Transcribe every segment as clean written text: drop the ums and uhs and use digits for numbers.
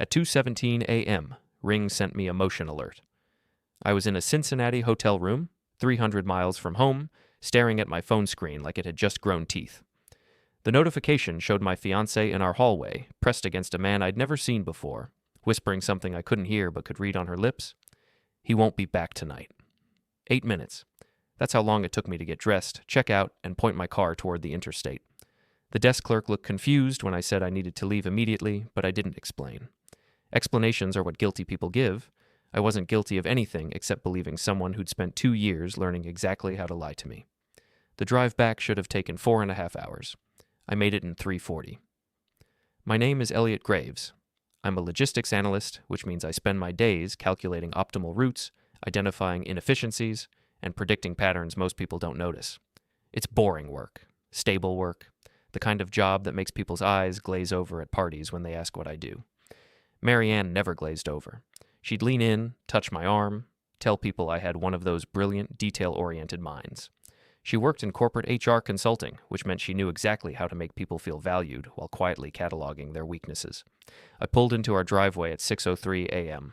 At 2:17 a.m., Ring sent me a motion alert. I was in a Cincinnati hotel room, 300 miles from home, staring at my phone screen like it had just grown teeth. The notification showed my fiancée in our hallway, pressed against a man I'd never seen before, whispering something I couldn't hear but could read on her lips. He won't be back tonight. 8 minutes. That's how long it took me to get dressed, check out, and point my car toward the interstate. The desk clerk looked confused when I said I needed to leave immediately, but I didn't explain. Explanations are what guilty people give. I wasn't guilty of anything except believing someone who'd spent 2 years learning exactly how to lie to me. The drive back should have taken 4.5 hours. I made it in 3:40. My name is Elliot Graves. I'm a logistics analyst, which means I spend my days calculating optimal routes, identifying inefficiencies, and predicting patterns most people don't notice. It's boring work, stable work, the kind of job that makes people's eyes glaze over at parties when they ask what I do. Marianne never glazed over. She'd lean in, touch my arm, tell people I had one of those brilliant, detail-oriented minds. She worked in corporate HR consulting, which meant she knew exactly how to make people feel valued while quietly cataloging their weaknesses. I pulled into our driveway at 6:03 a.m.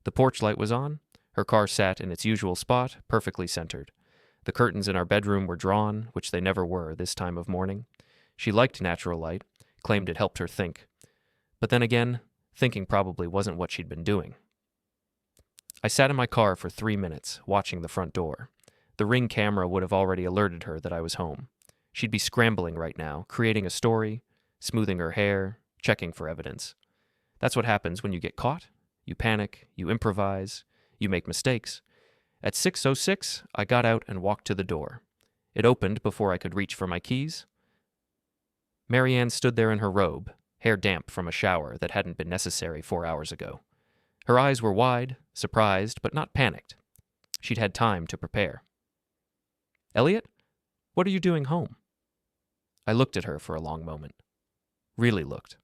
The porch light was on. Her car sat in its usual spot, perfectly centered. The curtains in our bedroom were drawn, which they never were this time of morning. She liked natural light, claimed it helped her think. But then again, thinking probably wasn't what she'd been doing. I sat in my car for 3 minutes, watching the front door. The Ring camera would have already alerted her that I was home. She'd be scrambling right now, creating a story, smoothing her hair, checking for evidence. That's what happens when you get caught. You panic, you improvise, you make mistakes. At 6:06, I got out and walked to the door. It opened before I could reach for my keys. Marianne stood there in her robe, hair damp from a shower that hadn't been necessary 4 hours ago. Her eyes were wide, surprised, but not panicked. She'd had time to prepare. Elliot, what are you doing home? I looked at her for a long moment. Really looked.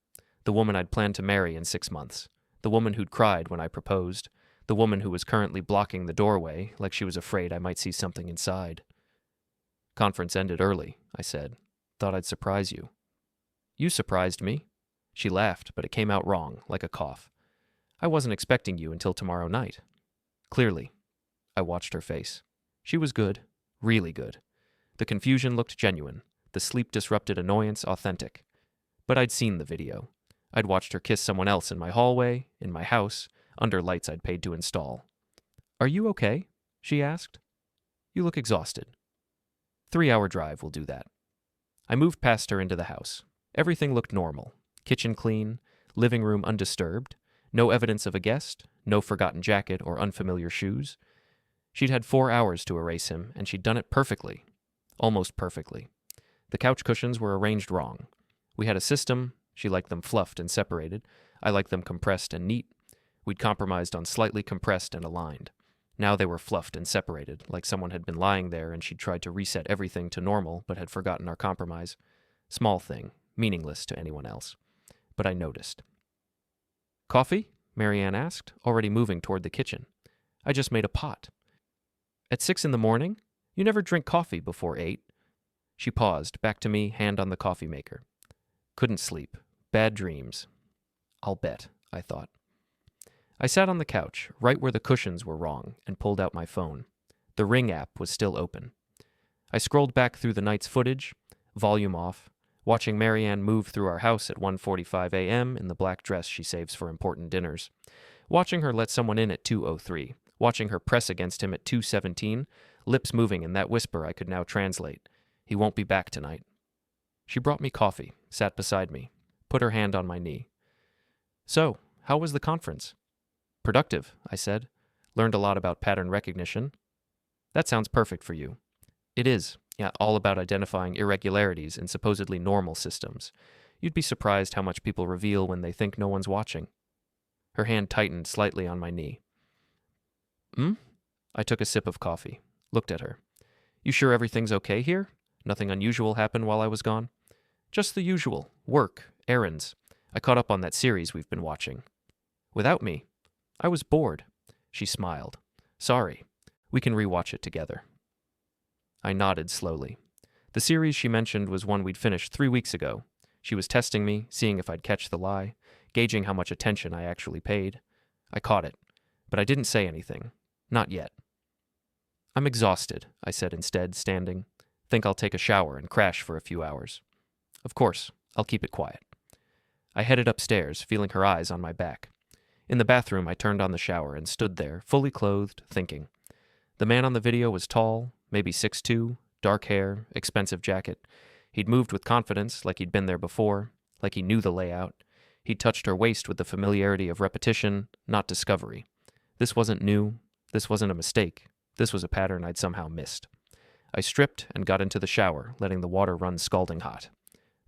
The woman I'd planned to marry in 6 months. The woman who'd cried when I proposed. The woman who was currently blocking the doorway like she was afraid I might see something inside. Conference ended early, I said. Thought I'd surprise you. You surprised me. She laughed, but it came out wrong, like a cough. I wasn't expecting you until tomorrow night. Clearly. I watched her face. She was good. Really good. The confusion looked genuine, the sleep-disrupted annoyance authentic. But I'd seen the video. I'd watched her kiss someone else in my hallway, in my house, under lights I'd paid to install. Are you okay? She asked. You look exhausted. 3-hour drive will do that. I moved past her into the house. Everything looked normal. Kitchen clean, living room undisturbed, no evidence of a guest, no forgotten jacket or unfamiliar shoes. She'd had 4 hours to erase him, and she'd done it perfectly. Almost perfectly. The couch cushions were arranged wrong. We had a system. She liked them fluffed and separated. I liked them compressed and neat. We'd compromised on slightly compressed and aligned. Now they were fluffed and separated, like someone had been lying there and she'd tried to reset everything to normal but had forgotten our compromise. Small thing, meaningless to anyone else. But I noticed. Coffee? Marianne asked, already moving toward the kitchen. I just made a pot. At 6 a.m? You never drink coffee before 8. She paused, back to me, hand on the coffee maker. Couldn't sleep. Bad dreams. I'll bet, I thought. I sat on the couch, right where the cushions were wrong, and pulled out my phone. The Ring app was still open. I scrolled back through the night's footage, volume off, watching Marianne move through our house at 1:45 a.m. in the black dress she saves for important dinners. Watching her let someone in at 2:03. Watching her press against him at 2:17, lips moving in that whisper I could now translate. He won't be back tonight. She brought me coffee, sat beside me, put her hand on my knee. So, how was the conference? Productive, I said. Learned a lot about pattern recognition. That sounds perfect for you. It is, yeah, all about identifying irregularities in supposedly normal systems. You'd be surprised how much people reveal when they think no one's watching. Her hand tightened slightly on my knee. I took a sip of coffee, looked at her. You sure everything's okay here? Nothing unusual happened while I was gone? Just the usual. Work, errands. I caught up on that series we've been watching. Without me? I was bored. She smiled. Sorry. We can rewatch it together. I nodded slowly. The series she mentioned was one we'd finished 3 weeks ago. She was testing me, seeing if I'd catch the lie, gauging how much attention I actually paid. I caught it, but I didn't say anything. Not yet. "I'm exhausted," I said instead, standing. "Think I'll take a shower and crash for a few hours." "Of course, I'll keep it quiet." I headed upstairs, feeling her eyes on my back. In the bathroom, I turned on the shower and stood there, fully clothed, thinking. The man on the video was tall, maybe 6'2", dark hair, expensive jacket. He'd moved with confidence, like he'd been there before, like he knew the layout. He'd touched her waist with the familiarity of repetition, not discovery. This wasn't new. This wasn't a mistake. This was a pattern I'd somehow missed. I stripped and got into the shower, letting the water run scalding hot.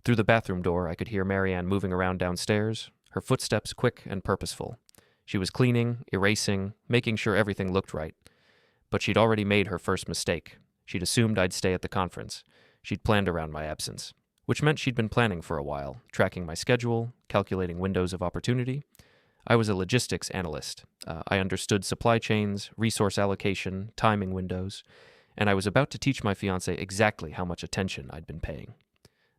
Through the bathroom door, I could hear Marianne moving around downstairs, her footsteps quick and purposeful. She was cleaning, erasing, making sure everything looked right. But she'd already made her first mistake. She'd assumed I'd stay at the conference. She'd planned around my absence, which meant she'd been planning for a while, tracking my schedule, calculating windows of opportunity. I was a logistics analyst. I understood supply chains, resource allocation, timing windows, and I was about to teach my fiancée exactly how much attention I'd been paying.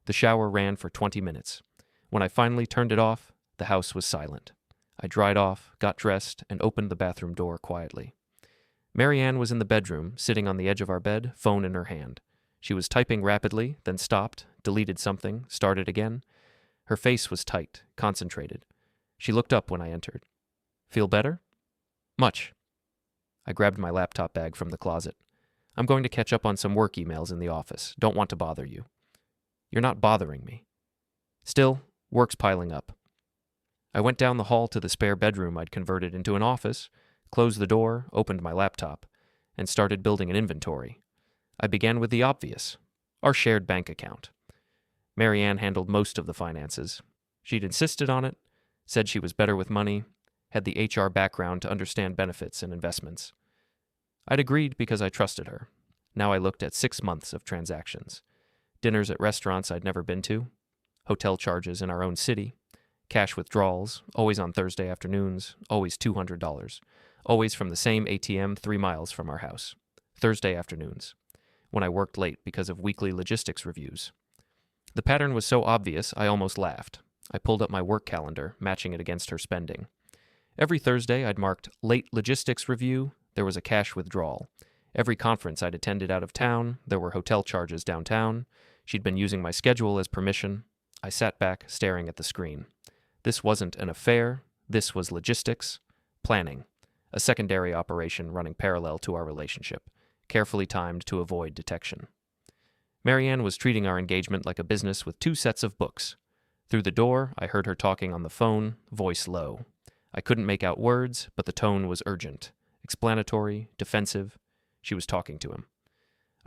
The shower ran for 20 minutes. When I finally turned it off, the house was silent. I dried off, got dressed, and opened the bathroom door quietly. Marianne was in the bedroom, sitting on the edge of our bed, phone in her hand. She was typing rapidly, then stopped, deleted something, started again. Her face was tight, concentrated. She looked up when I entered. "Feel better?" "Much." I grabbed my laptop bag from the closet. "I'm going to catch up on some work emails in the office. Don't want to bother you." "You're not bothering me." "Still, work's piling up." I went down the hall to the spare bedroom I'd converted into an office, closed the door, opened my laptop, and started building an inventory. I began with the obvious, our shared bank account. Marianne handled most of the finances. She'd insisted on it, said she was better with money, had the HR background to understand benefits and investments. I'd agreed because I trusted her. Now I looked at 6 months of transactions. Dinners at restaurants I'd never been to, hotel charges in our own city, cash withdrawals, always on Thursday afternoons, always $200, always from the same ATM 3 miles from our house, Thursday afternoons, when I worked late because of weekly logistics reviews. The pattern was so obvious I almost laughed. I pulled up my work calendar, matching it against her spending. Every Thursday I'd marked late logistics review, there was a cash withdrawal. Every conference I'd attended out of town, there were hotel charges downtown. She'd been using my schedule as permission. I sat back, staring at the screen. This wasn't an affair. This was logistics, planning, a secondary operation running parallel to our relationship, carefully timed to avoid detection. Marianne was treating our engagement like a business with 2 sets of books. Through the door, I heard her talking on the phone, voice low. I couldn't make out words, but the tone was urgent, explanatory, defensive. She was talking to him.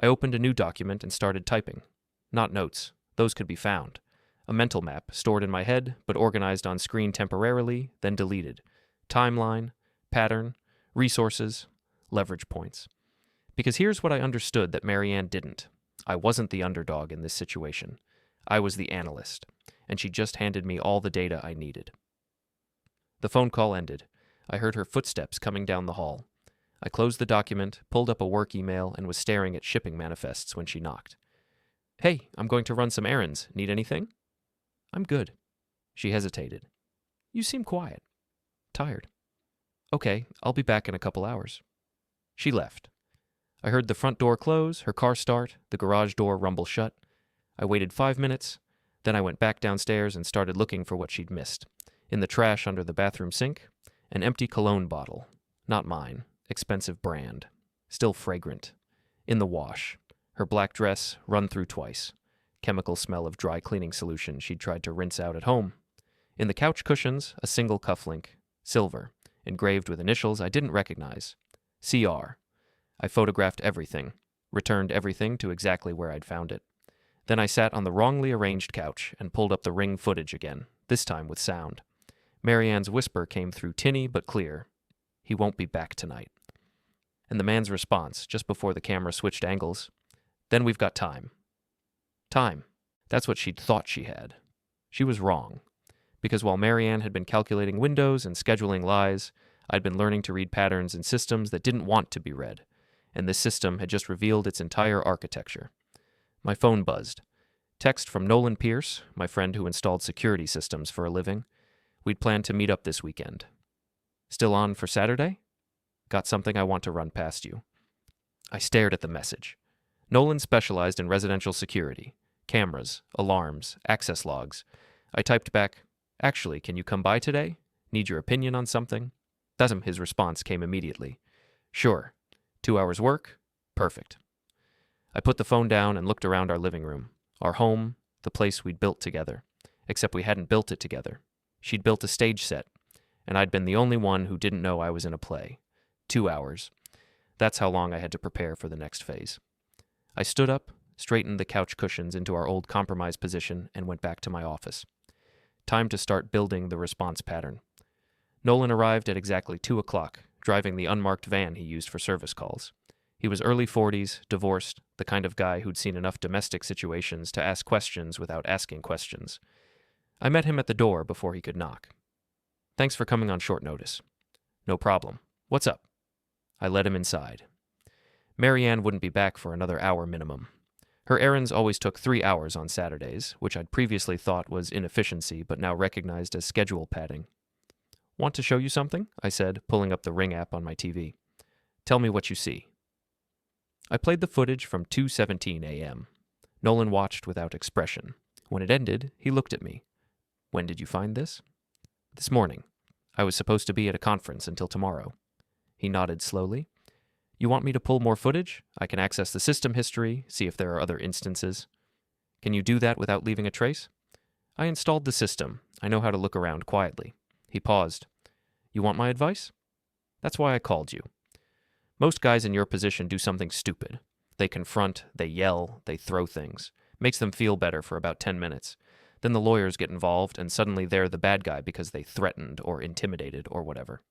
I opened a new document and started typing. Not notes. Those could be found. A mental map, stored in my head, but organized on screen temporarily, then deleted. Timeline, pattern, resources, leverage points. Because here's what I understood that Marianne didn't. I wasn't the underdog in this situation. I was the analyst, and she just handed me all the data I needed. The phone call ended. I heard her footsteps coming down the hall. I closed the document, pulled up a work email, and was staring at shipping manifests when she knocked. "Hey, I'm going to run some errands. Need anything?" "I'm good." She hesitated. "You seem quiet." "Tired." "Okay, I'll be back in a couple hours." She left. I heard the front door close, her car start, the garage door rumble shut. I waited 5 minutes, then I went back downstairs and started looking for what she'd missed. In the trash under the bathroom sink, an empty cologne bottle. Not mine. Expensive brand. Still fragrant. In the wash. Her black dress run through twice. Chemical smell of dry cleaning solution she'd tried to rinse out at home. In the couch cushions, a single cufflink. Silver. Engraved with initials I didn't recognize. CR. I photographed everything. Returned everything to exactly where I'd found it. Then I sat on the wrongly arranged couch and pulled up the Ring footage again, this time with sound. Marianne's whisper came through tinny but clear. "He won't be back tonight." And the man's response, just before the camera switched angles, "Then we've got time." Time. That's what she'd thought she had. She was wrong. Because while Marianne had been calculating windows and scheduling lies, I'd been learning to read patterns in systems that didn't want to be read. And this system had just revealed its entire architecture. My phone buzzed. Text from Nolan Pierce, my friend who installed security systems for a living. We'd planned to meet up this weekend. Still on for Saturday? Got something I want to run past you. I stared at the message. Nolan specialized in residential security, cameras, alarms, access logs. I typed back, "Actually, can you come by today? Need your opinion on something?" His response came immediately. "Sure. 2 hours work? Perfect." I put the phone down and looked around our living room, our home, the place we'd built together. Except we hadn't built it together. She'd built a stage set, and I'd been the only one who didn't know I was in a play. 2 hours. That's how long I had to prepare for the next phase. I stood up, straightened the couch cushions into our old compromise position, and went back to my office. Time to start building the response pattern. Nolan arrived at exactly 2 o'clock, driving the unmarked van he used for service calls. He was early 40s, divorced, the kind of guy who'd seen enough domestic situations to ask questions without asking questions. I met him at the door before he could knock. "Thanks for coming on short notice." "No problem. What's up?" I led him inside. Marianne wouldn't be back for another hour minimum. Her errands always took 3 hours on Saturdays, which I'd previously thought was inefficiency but now recognized as schedule padding. "Want to show you something?" I said, pulling up the Ring app on my TV. "Tell me what you see." I played the footage from 2:17 a.m. Nolan watched without expression. When it ended, he looked at me. "When did you find this?" "This morning. I was supposed to be at a conference until tomorrow." He nodded slowly. "You want me to pull more footage? I can access the system history, see if there are other instances." "Can you do that without leaving a trace?" "I installed the system. I know how to look around quietly." He paused. "You want my advice?" "That's why I called you. Most guys in your position do something stupid. They confront, they yell, they throw things. Makes them feel better for about 10 minutes. Then the lawyers get involved, and suddenly they're the bad guy because they threatened or intimidated or whatever.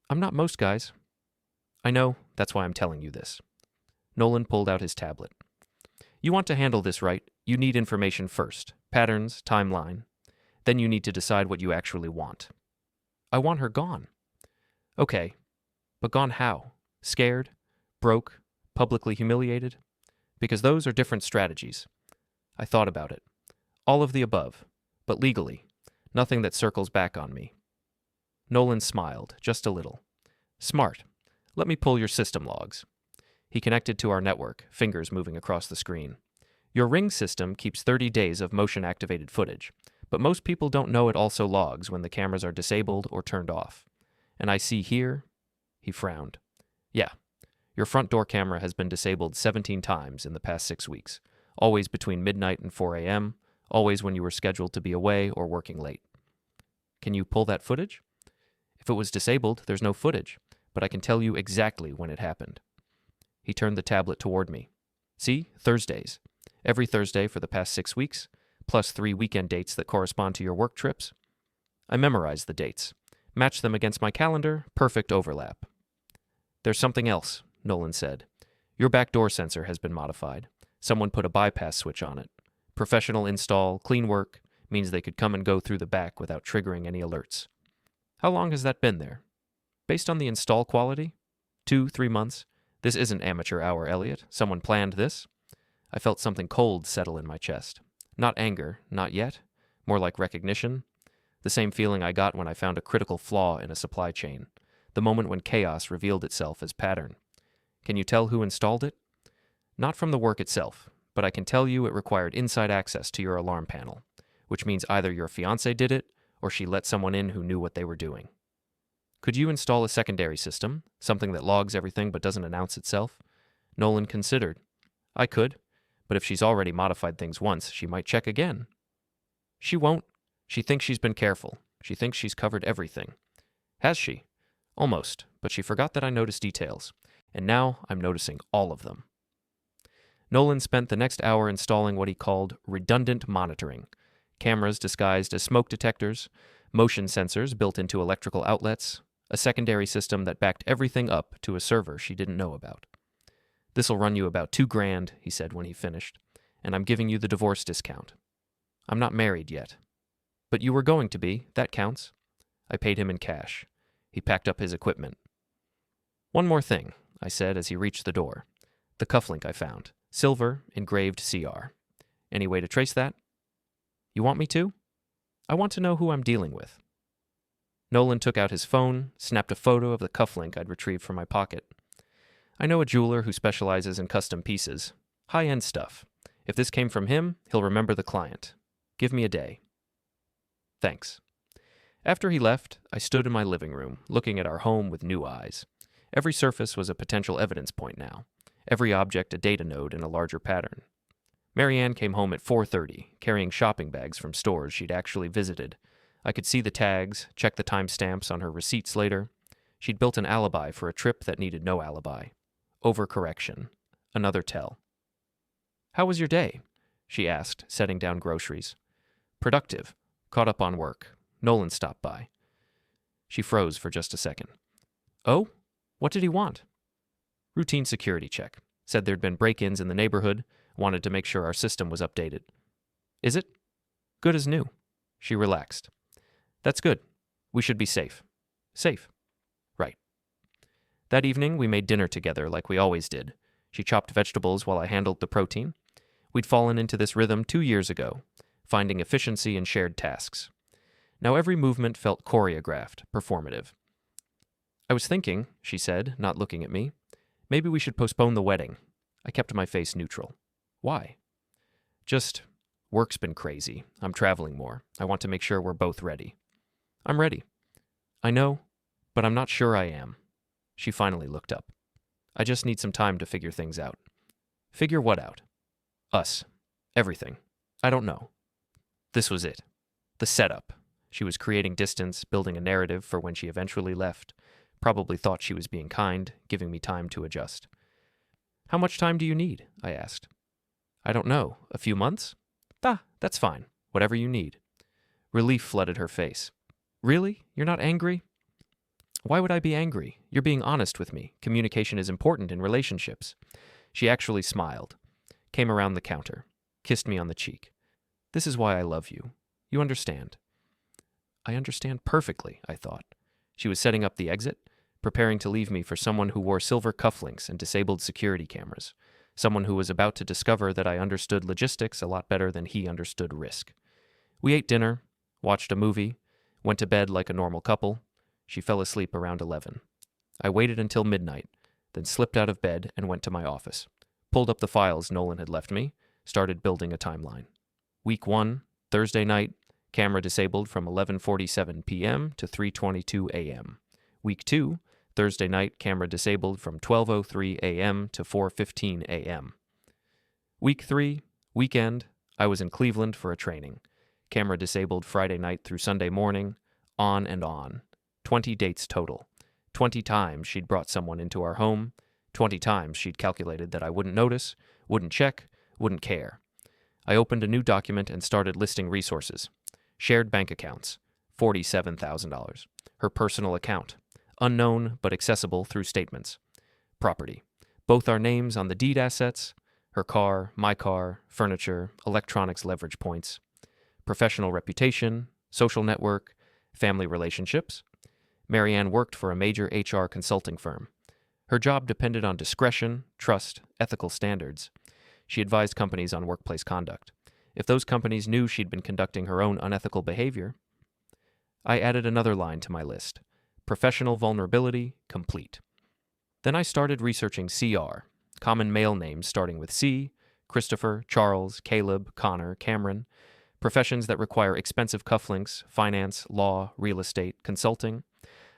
I'm not most guys." "I know, that's why I'm telling you this." Nolan pulled out his tablet. "You want to handle this right, you need information first. Patterns, timeline. Then you need to decide what you actually want." "I want her gone." "Okay, but gone how? Scared? Broke? Publicly humiliated? Because those are different strategies." I thought about it. "All of the above, but legally. Nothing that circles back on me." Nolan smiled, just a little. "Smart. Let me pull your system logs." He connected to our network, fingers moving across the screen. "Your Ring system keeps 30 days of motion-activated footage, but most people don't know it also logs when the cameras are disabled or turned off. And I see here..." He frowned. "Yeah, your front door camera has been disabled 17 times in the past 6 weeks, always between midnight and 4 a.m., always when you were scheduled to be away or working late." "Can you pull that footage?" "If it was disabled, there's no footage, but I can tell you exactly when it happened." He turned the tablet toward me. "See, Thursdays. Every Thursday for the past 6 weeks, plus 3 weekend dates that correspond to your work trips." I memorized the dates. Matched them against my calendar, perfect overlap. "There's something else," Nolan said. "Your backdoor sensor has been modified. Someone put a bypass switch on it. Professional install, clean work, means they could come and go through the back without triggering any alerts." "How long has that been there?" "Based on the install quality? 2-3 months. This isn't amateur hour, Elliot. Someone planned this." I felt something cold settle in my chest. Not anger, not yet. More like recognition. The same feeling I got when I found a critical flaw in a supply chain. The moment when chaos revealed itself as pattern. "Can you tell who installed it?" "Not from the work itself, but I can tell you it required inside access to your alarm panel, which means either your fiancée did it, or she let someone in who knew what they were doing." "Could you install a secondary system, something that logs everything but doesn't announce itself?" Nolan considered. "I could, but if she's already modified things once, she might check again." "She won't. She thinks she's been careful. She thinks she's covered everything." "Has she?" "Almost, but she forgot that I noticed details, and now I'm noticing all of them." Nolan spent the next hour installing what he called redundant monitoring. Cameras disguised as smoke detectors, motion sensors built into electrical outlets, a secondary system that backed everything up to a server she didn't know about. "This'll run you about $2,000, he said when he finished, "and I'm giving you the divorce discount." "I'm not married yet." "But you were going to be, that counts." I paid him in cash. He packed up his equipment. "One more thing," I said as he reached the door. "The cufflink I found. Silver, engraved CR. Any way to trace that?" "You want me to?" "I want to know who I'm dealing with. Nolan took out his phone, snapped a photo of the cufflink I'd retrieved from my pocket. I know a jeweler who specializes in custom pieces. High-end stuff. If this came from him, he'll remember the client. Give me a day. Thanks. After he left, I stood in my living room, looking at our home with new eyes. Every surface was a potential evidence point now. Every object a data node in a larger pattern. Marianne came home at 4:30, carrying shopping bags from stores she'd actually visited. I could see the tags, check the timestamps on her receipts later. She'd built an alibi for a trip that needed no alibi. Overcorrection. Another tell. "How was your day?" she asked, setting down groceries. "Productive. Caught up on work. Nolan stopped by." She froze for just a second. "Oh? What did he want?" "Routine security check. Said there'd been break-ins in the neighborhood. Wanted to make sure our system was updated." "Is it?" "Good as new." She relaxed. "That's good. We should be safe." "Safe." "Right." That evening, we made dinner together like we always did. She chopped vegetables while I handled the protein. We'd fallen into this rhythm 2 years ago, finding efficiency in shared tasks. Now every movement felt choreographed, performative. "I was thinking," she said, not looking at me, "maybe we should postpone the wedding." I kept my face neutral. "Why?" "Just, work's been crazy. I'm traveling more. I want to make sure we're both ready." "I'm ready." "I know, but I'm not sure I am." She finally looked up. "I just need some time to figure things out." "Figure what out?" "Us. Everything. I don't know." This was it. The setup. She was creating distance, building a narrative for when she eventually left. Probably thought she was being kind, giving me time to adjust. "How much time do you need?" I asked. "I don't know. A few months?" That's fine. Whatever you need." Relief flooded her face. "Really? You're not angry?" "Why would I be angry? You're being honest with me. Communication is important in relationships." She actually smiled, came around the counter, kissed me on the cheek. "This is why I love you. You understand." I understand perfectly, I thought. She was setting up the exit, preparing to leave me for someone who wore silver cufflinks and disabled security cameras, someone who was about to discover that I understood logistics a lot better than he understood risk. We ate dinner, watched a movie, went to bed like a normal couple. She fell asleep around 11. I waited until midnight, then slipped out of bed and went to my office, pulled up the files Nolan had left me, started building a timeline. Week 1, Thursday night, camera disabled from 11:47 p.m. to 3:22 a.m. Week 2, Thursday night, camera disabled from 12:03 a.m. to 4:15 a.m. Week 3, weekend, I was in Cleveland for a training. Camera disabled Friday night through Sunday morning, on and on. 20 dates total. 20 times she'd brought someone into our home. 20 times she'd calculated that I wouldn't notice, wouldn't check, wouldn't care. I opened a new document and started listing resources. Shared bank accounts, $47,000. Her personal account, unknown but accessible through statements. Property, both our names on the deed assets, her car, my car, furniture, electronics leverage points. Professional reputation, social network, family relationships. Marianne worked for a major HR consulting firm. Her job depended on discretion, trust, ethical standards. She advised companies on workplace conduct. If those companies knew she'd been conducting her own unethical behavior, I added another line to my list. Professional vulnerability, complete. Then I started researching CR, common male names starting with C, Christopher, Charles, Caleb, Connor, Cameron, professions that require expensive cufflinks, finance, law, real estate, consulting.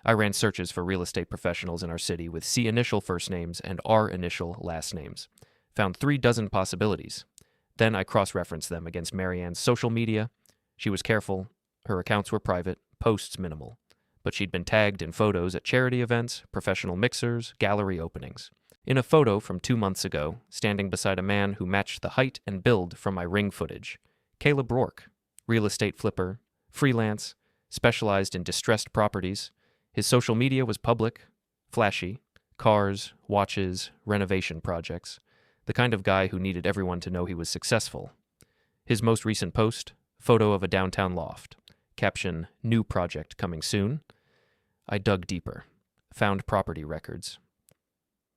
I ran searches for real estate professionals in our city with C initial first names and R initial last names. Found 36 possibilities. Then I cross-referenced them against Marianne's social media. She was careful. Her accounts were private, posts minimal. But she'd been tagged in photos at charity events, professional mixers, gallery openings. In a photo from 2 months ago, standing beside a man who matched the height and build from my ring footage. Caleb Rourke, real estate flipper, freelance, specialized in distressed properties. His social media was public, flashy, cars, watches, renovation projects. The kind of guy who needed everyone to know he was successful. His most recent post, photo of a downtown loft. Caption, new project coming soon. I dug deeper, found property records.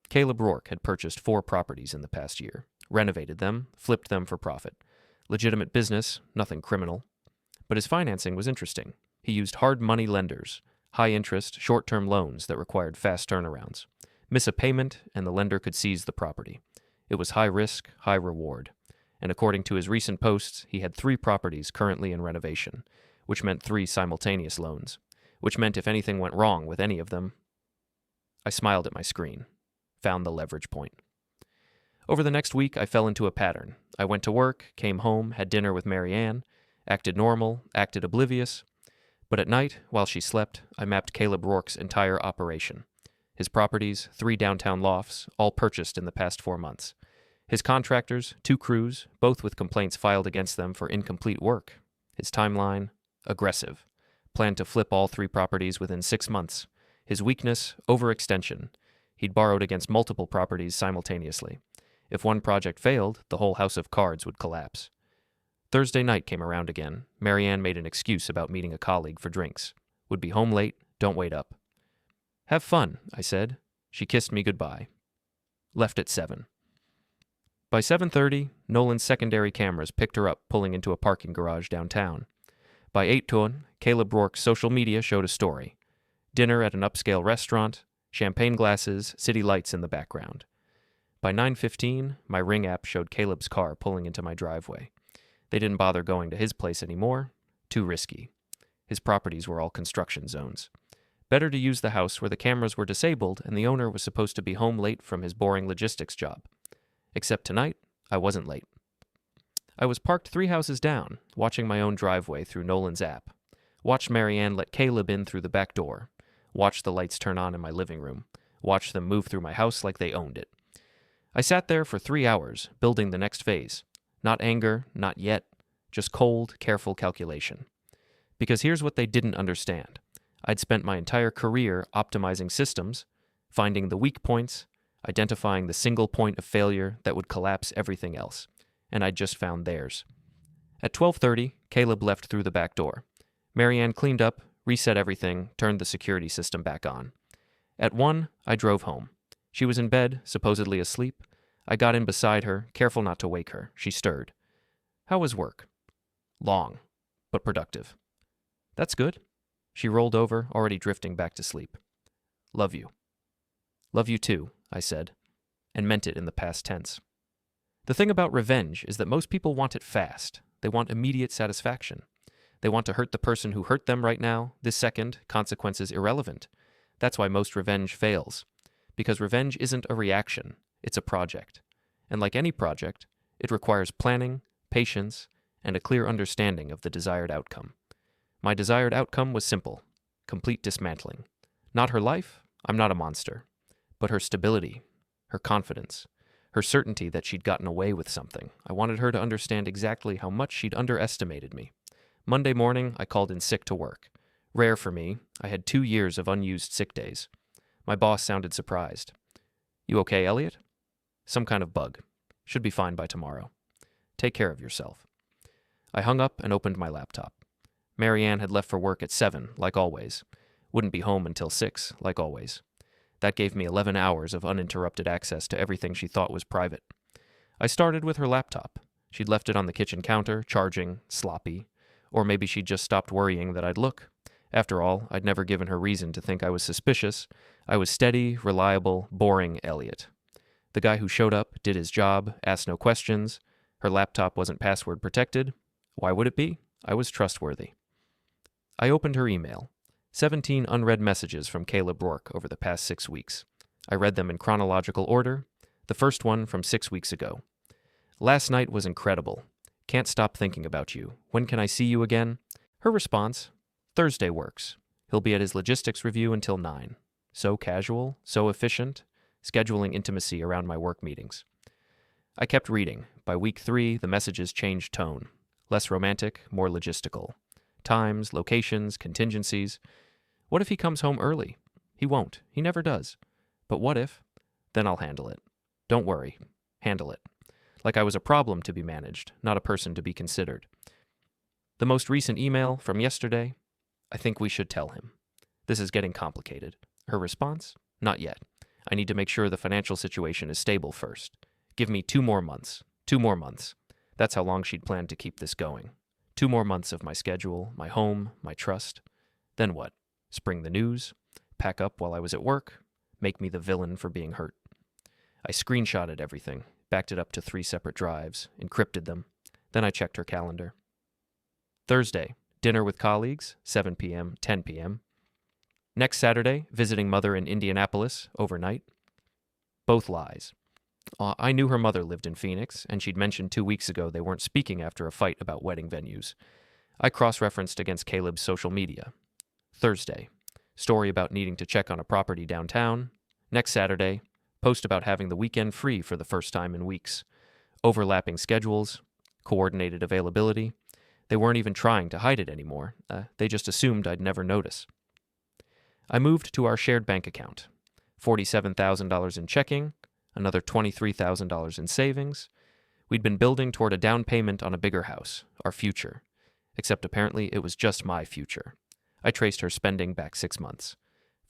Caleb Rourke had purchased 4 properties in the past year, renovated them, flipped them for profit. Legitimate business, nothing criminal. But his financing was interesting. He used hard money lenders, High-interest, short-term loans that required fast turnarounds. Miss a payment, and the lender could seize the property. It was high risk, high reward. And according to his recent posts, he had 3 properties currently in renovation, which meant 3 simultaneous loans, which meant if anything went wrong with any of them. I smiled at my screen, found the leverage point. Over the next week, I fell into a pattern. I went to work, came home, had dinner with Marianne, acted normal, acted oblivious. But at night, while she slept, I mapped Caleb Rourke's entire operation. His properties, 3 downtown lofts, all purchased in the past 4 months. His contractors, 2 crews, both with complaints filed against them for incomplete work. His timeline, aggressive. Planned to flip all 3 properties within 6 months. His weakness, overextension. He'd borrowed against multiple properties simultaneously. If one project failed, the whole house of cards would collapse. Thursday night came around again. Marianne made an excuse about meeting a colleague for drinks. Would be home late, don't wait up. Have fun, I said. She kissed me goodbye. Left at 7. By 7:30, Nolan's secondary cameras picked her up pulling into a parking garage downtown. By 8:00, Caleb Rourke's social media showed a story. Dinner at an upscale restaurant, champagne glasses, city lights in the background. By 9:15, my Ring app showed Caleb's car pulling into my driveway. They didn't bother going to his place anymore. Too risky. His properties were all construction zones. Better to use the house where the cameras were disabled and the owner was supposed to be home late from his boring logistics job. Except tonight, I wasn't late. I was parked 3 houses down, watching my own driveway through Nolan's app. Watched Marianne let Caleb in through the back door. Watched the lights turn on in my living room. Watched them move through my house like they owned it. I sat there for 3 hours, building the next phase. Not anger, not yet, just cold, careful calculation. Because here's what they didn't understand. I'd spent my entire career optimizing systems, finding the weak points, identifying the single point of failure that would collapse everything else, and I'd just found theirs. At 12:30, Caleb left through the back door. Marianne cleaned up, reset everything, turned the security system back on. At 1, I drove home. She was in bed, supposedly asleep. I got in beside her, careful not to wake her. She stirred. How was work? Long, but productive. That's good. She rolled over, already drifting back to sleep. Love you. Love you too, I said, and meant it in the past tense. The thing about revenge is that most people want it fast. They want immediate satisfaction. They want to hurt the person who hurt them right now, this second, consequences irrelevant. That's why most revenge fails. Because revenge isn't a reaction, it's a project. And like any project, it requires planning, patience, and a clear understanding of the desired outcome. My desired outcome was simple: complete dismantling. Not her life, I'm not a monster, but her stability, her confidence, her certainty that she'd gotten away with something. I wanted her to understand exactly how much she'd underestimated me. Monday morning, I called in sick to work. Rare for me, I had 2 years of unused sick days. My boss sounded surprised. You okay, Elliot? Some kind of bug. Should be fine by tomorrow. Take care of yourself. I hung up and opened my laptop. Marianne had left for work at 7, like always. Wouldn't be home until 6, like always. That gave me 11 hours of uninterrupted access to everything she thought was private. I started with her laptop. She'd left it on the kitchen counter, charging, sloppy. Or maybe she'd just stopped worrying that I'd look. After all, I'd never given her reason to think I was suspicious. I was steady, reliable, boring Elliot. The guy who showed up, did his job, asked no questions. Her laptop wasn't password protected. Why would it be? I was trustworthy. I opened her email. 17 unread messages from Caleb Rourke over the past 6 weeks. I read them in chronological order. The first one from 6 weeks ago. Last night was incredible. Can't stop thinking about you. When can I see you again? Her response, Thursday works. He'll be at his logistics review until 9. So casual, so efficient, scheduling intimacy around my work meetings. I kept reading. By week 3, the messages changed tone. Less romantic, more logistical. Times, locations, contingencies. What if he comes home early? He won't. He never does. But what if? Then I'll handle it. Don't worry. Handle it. Like I was a problem to be managed, not a person to be considered. The most recent email from yesterday, I think we should tell him. This is getting complicated. Her response? Not yet. I need to make sure the financial situation is stable first. Give me 2 more months. 2 more months. That's how long she'd planned to keep this going. 2 more months of my schedule, my home, my trust. Then what? spring the news, pack up while I was at work, make me the villain for being hurt. I screenshotted everything, backed it up to 3 separate drives, encrypted them. Then I checked her calendar. Thursday, dinner with colleagues, 7 p.m., 10 p.m. Next Saturday, visiting mother in Indianapolis, overnight. Both lies. I knew her mother lived in Phoenix, and she'd mentioned 2 weeks ago they weren't speaking after a fight about wedding venues. I cross-referenced against Caleb's social media. Thursday, story about needing to check on a property downtown. Next Saturday, post about having the weekend free for the first time in weeks. Overlapping schedules, coordinated availability. They weren't even trying to hide it anymore. They just assumed I'd never notice. I moved to our shared bank account. $47,000 in checking, another $23,000 in savings. We'd been building toward a down payment on a bigger house, our future. Except apparently it was just my future. I traced her spending back 6 months.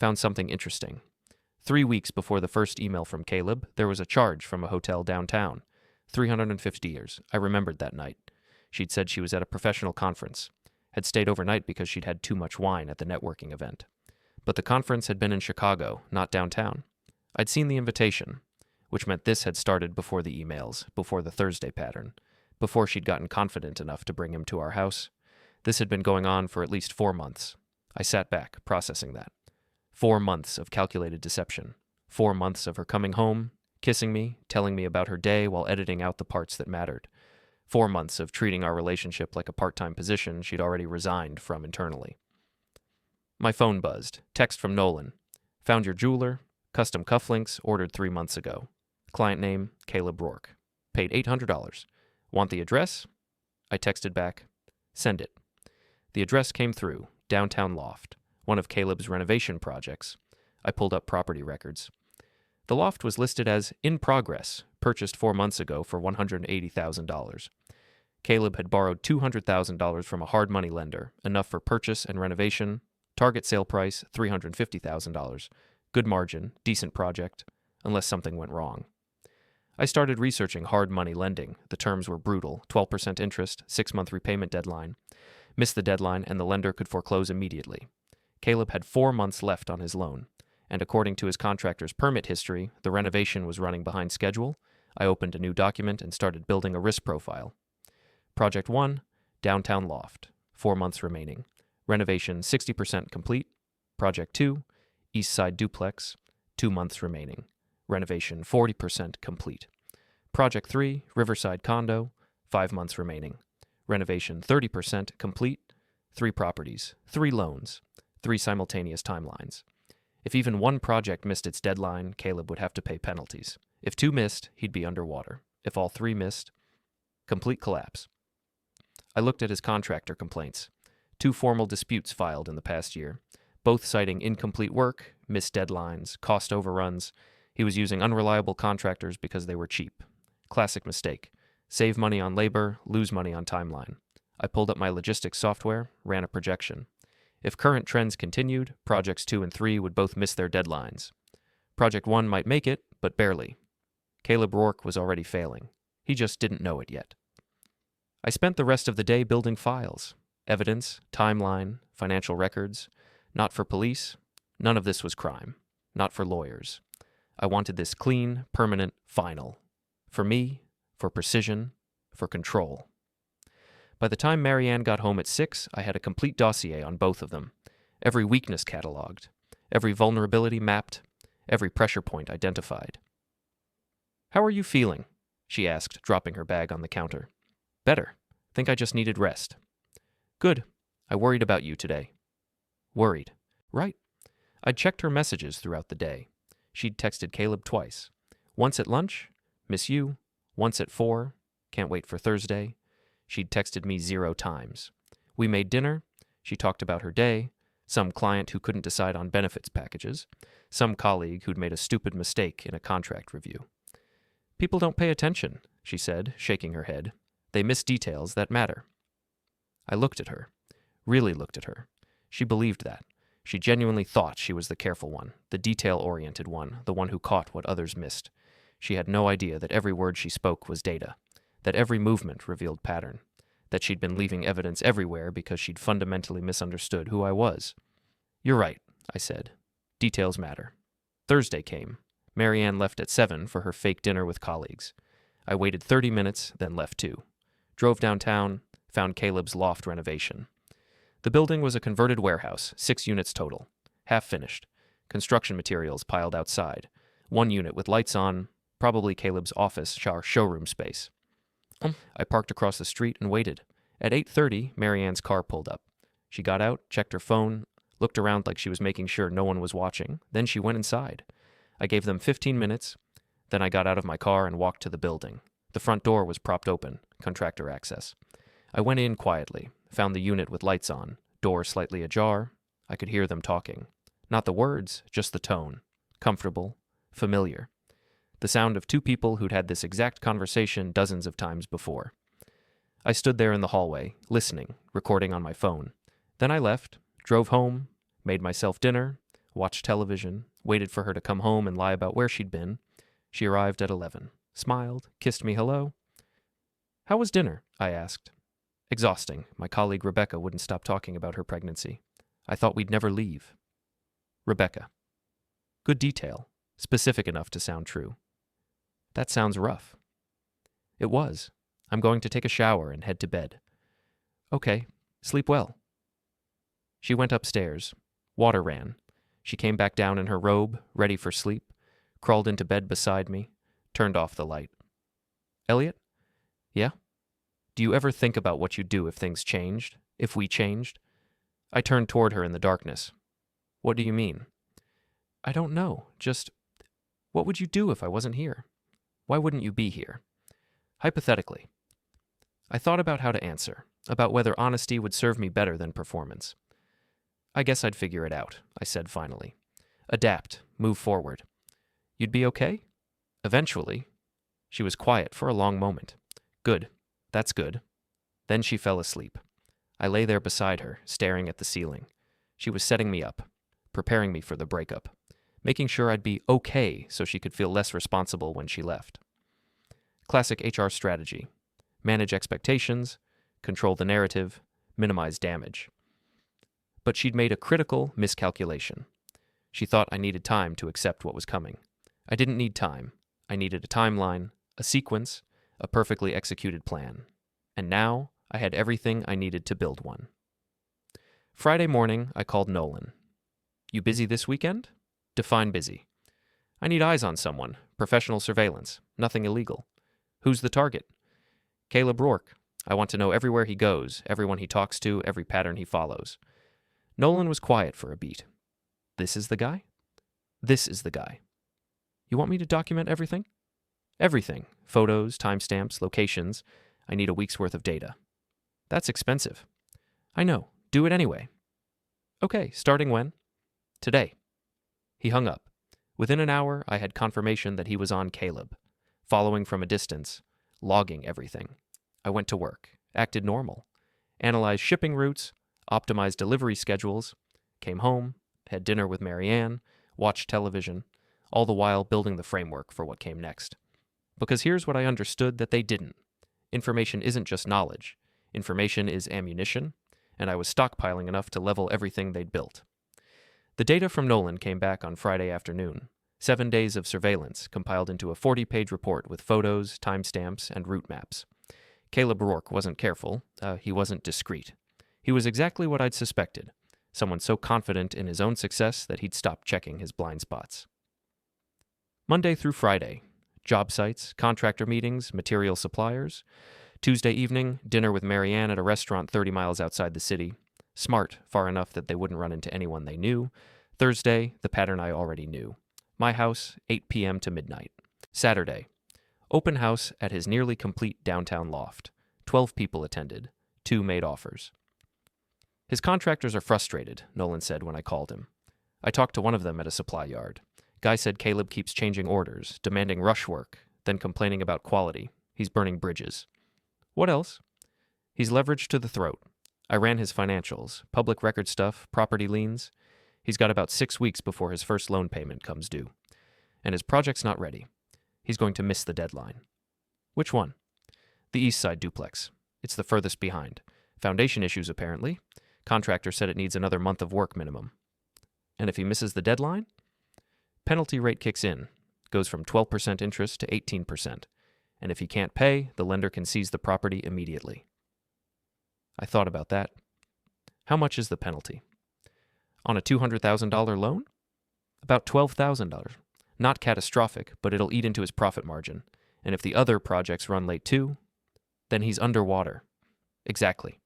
Found something interesting. 3 weeks before the first email from Caleb, there was a charge from a hotel downtown. $350. I remembered that night. She'd said she was at a professional conference. Had stayed overnight because she'd had too much wine at the networking event. But the conference had been in Chicago, not downtown. I'd seen the invitation, which meant this had started before the emails, before the Thursday pattern, before she'd gotten confident enough to bring him to our house. This had been going on for at least 4 months. I sat back, processing that. 4 months of calculated deception. 4 months of her coming home, kissing me, telling me about her day while editing out the parts that mattered. 4 months of treating our relationship like a part-time position she'd already resigned from internally. My phone buzzed. Text from Nolan. Found your jeweler. Custom cufflinks ordered 3 months ago. Client name, Caleb Rourke. Paid $800. Want the address? I texted back, send it. The address came through, downtown loft, one of Caleb's renovation projects. I pulled up property records. The loft was listed as in progress, purchased 4 months ago for $180,000. Caleb had borrowed $200,000 from a hard money lender, enough for purchase and renovation. Target sale price, $350,000. Good margin, decent project, unless something went wrong. I started researching hard money lending. The terms were brutal, 12% interest, 6-month repayment deadline. Missed the deadline and the lender could foreclose immediately. Caleb had 4 months left on his loan, and according to his contractor's permit history, the renovation was running behind schedule. I opened a new document and started building a risk profile. Project 1, downtown loft, 4 months remaining. Renovation 60% complete. Project 2, east side duplex, 2 months remaining. Renovation 40% complete. Project 3, riverside condo, 5 months remaining. Renovation 30% complete. 3 properties, 3 loans, 3 simultaneous timelines. If even one project missed its deadline, Caleb would have to pay penalties. If 2 missed, he'd be underwater. If all 3 missed, complete collapse. I looked at his contractor complaints. 2 formal disputes filed in the past year, both citing incomplete work, missed deadlines, cost overruns. He was using unreliable contractors because they were cheap. Classic mistake. Save money on labor, lose money on timeline. I pulled up my logistics software, ran a projection. If current trends continued, projects 2 and 3 would both miss their deadlines. Project 1 might make it, but barely. Caleb Rourke was already failing. He just didn't know it yet. I spent the rest of the day building files. Evidence, timeline, financial records. Not for police. None of this was crime. Not for lawyers. I wanted this clean, permanent, final. For me, for precision, for control. By the time Marianne got home at 6, I had a complete dossier on both of them. Every weakness cataloged. Every vulnerability mapped. Every pressure point identified. "How are you feeling?" she asked, dropping her bag on the counter. "Better. Think I just needed rest." "Good. I worried about you today." "Worried. Right." I'd checked her messages throughout the day. She'd texted Caleb twice. Once at lunch, "Miss you." Once at 4, "Can't wait for Thursday." She'd texted me 0 times. We made dinner. She talked about her day, some client who couldn't decide on benefits packages, some colleague who'd made a stupid mistake in a contract review. "People don't pay attention," she said, shaking her head. "They miss details that matter." I looked at her. Really looked at her. She believed that. She genuinely thought she was the careful one, the detail-oriented one, the one who caught what others missed. She had no idea that every word she spoke was data, that every movement revealed pattern, that she'd been leaving evidence everywhere because she'd fundamentally misunderstood who I was. You're right, I said. Details matter. Thursday came. Marianne left at 7 for her fake dinner with colleagues. I waited 30 minutes, then left too. Drove downtown, found Caleb's loft renovation. The building was a converted warehouse, 6 units total. Half finished. Construction materials piled outside. 1 unit with lights on, probably Caleb's office or showroom space. I parked across the street and waited. At 8:30, Marianne's car pulled up. She got out, checked her phone, looked around like she was making sure no one was watching. Then she went inside. I gave them 15 minutes. Then I got out of my car and walked to the building. The front door was propped open, contractor access. I went in quietly, found the unit with lights on, door slightly ajar. I could hear them talking. Not the words, just the tone. Comfortable, familiar. The sound of 2 people who'd had this exact conversation dozens of times before. I stood there in the hallway, listening, recording on my phone. Then I left, drove home, made myself dinner, watched television, waited for her to come home and lie about where she'd been. She arrived at 11, smiled, kissed me hello. How was dinner? I asked. Exhausting. My colleague Rebecca wouldn't stop talking about her pregnancy. I thought we'd never leave. Rebecca. Good detail. Specific enough to sound true. That sounds rough. It was. I'm going to take a shower and head to bed. Okay. Sleep well. She went upstairs. Water ran. She came back down in her robe, ready for sleep, crawled into bed beside me, turned off the light. Elliot? Yeah? Do you ever think about what you'd do if things changed? If we changed? I turned toward her in the darkness. What do you mean? I don't know. Just, what would you do if I wasn't here? Why wouldn't you be here? Hypothetically. I thought about how to answer, about whether honesty would serve me better than performance. I guess I'd figure it out, I said finally. Adapt, move forward. You'd be okay? Eventually. She was quiet for a long moment. Good. That's good. Then she fell asleep. I lay there beside her, staring at the ceiling. She was setting me up, preparing me for the breakup, making sure I'd be okay so she could feel less responsible when she left. Classic HR strategy. Manage expectations, control the narrative, minimize damage. But she'd made a critical miscalculation. She thought I needed time to accept what was coming. I didn't need time. I needed a timeline, a sequence, a perfectly executed plan. And now I had everything I needed to build one. Friday morning, I called Nolan. You busy this weekend? Define busy. I need eyes on someone, professional surveillance, nothing illegal. Who's the target? Caleb Rourke. I want to know everywhere he goes, everyone he talks to, every pattern he follows. Nolan was quiet for a beat. This is the guy? This is the guy. You want me to document everything? Everything. Photos, timestamps, locations. I need a week's worth of data. That's expensive. I know. Do it anyway. Okay, starting when? Today. He hung up. Within an hour, I had confirmation that he was on Caleb, following from a distance, logging everything. I went to work, acted normal, analyzed shipping routes, optimized delivery schedules, came home, had dinner with Marianne, watched television, all the while building the framework for what came next. Because here's what I understood that they didn't. Information isn't just knowledge. Information is ammunition, and I was stockpiling enough to level everything they'd built. The data from Nolan came back on Friday afternoon. 7 days of surveillance compiled into a 40-page report with photos, timestamps, and route maps. Caleb Rourke wasn't careful. He wasn't discreet. He was exactly what I'd suspected. Someone so confident in his own success that he'd stop checking his blind spots. Monday through Friday. Job sites, contractor meetings, material suppliers. Tuesday evening, dinner with Marianne at a restaurant 30 miles outside the city. Smart, far enough that they wouldn't run into anyone they knew. Thursday, the pattern I already knew. My house, 8 p.m. to midnight. Saturday, open house at his nearly complete downtown loft. 12 people attended. 2 made offers. His contractors are frustrated, Nolan said when I called him. I talked to one of them at a supply yard. Guy said Caleb keeps changing orders, demanding rush work, then complaining about quality. He's burning bridges. What else? He's leveraged to the throat. I ran his financials, public record stuff, property liens. He's got about 6 weeks before his first loan payment comes due. And his project's not ready. He's going to miss the deadline. Which one? The East Side duplex. It's the furthest behind. Foundation issues, apparently. Contractor said it needs another month of work minimum. And if he misses the deadline, penalty rate kicks in, goes from 12% interest to 18%. And if he can't pay, the lender can seize the property immediately. I thought about that. How much is the penalty? On a $200,000 loan? About $12,000. Not catastrophic, but it'll eat into his profit margin. And if the other projects run late too, then he's underwater. Exactly.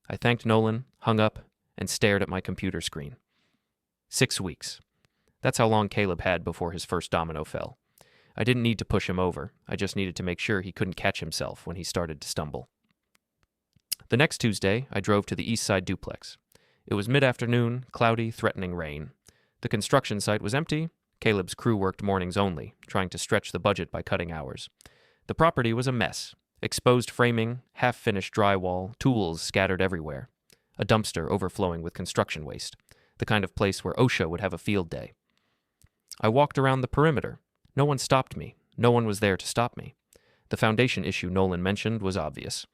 I thanked Nolan, hung up, and stared at my computer screen. 6 weeks. That's how long Caleb had before his first domino fell. I didn't need to push him over. I just needed to make sure he couldn't catch himself when he started to stumble. The next Tuesday, I drove to the East Side duplex. It was mid-afternoon, cloudy, threatening rain. The construction site was empty. Caleb's crew worked mornings only, trying to stretch the budget by cutting hours. The property was a mess. Exposed framing, half-finished drywall, tools scattered everywhere. A dumpster overflowing with construction waste. The kind of place where OSHA would have a field day. I walked around the perimeter. No one stopped me. No one was there to stop me. The foundation issue Nolan mentioned was obvious.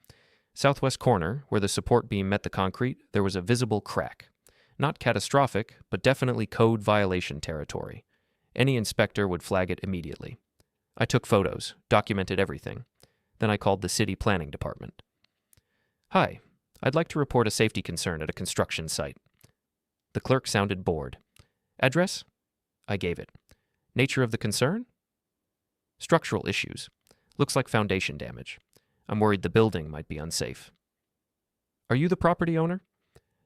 Southwest corner, where the support beam met the concrete, there was a visible crack. Not catastrophic, but definitely code violation territory. Any inspector would flag it immediately. I took photos, documented everything. Then I called the city planning department. Hi, I'd like to report a safety concern at a construction site. The clerk sounded bored. Address? I gave it. Nature of the concern? Structural issues. Looks like foundation damage. I'm worried the building might be unsafe. Are you the property owner?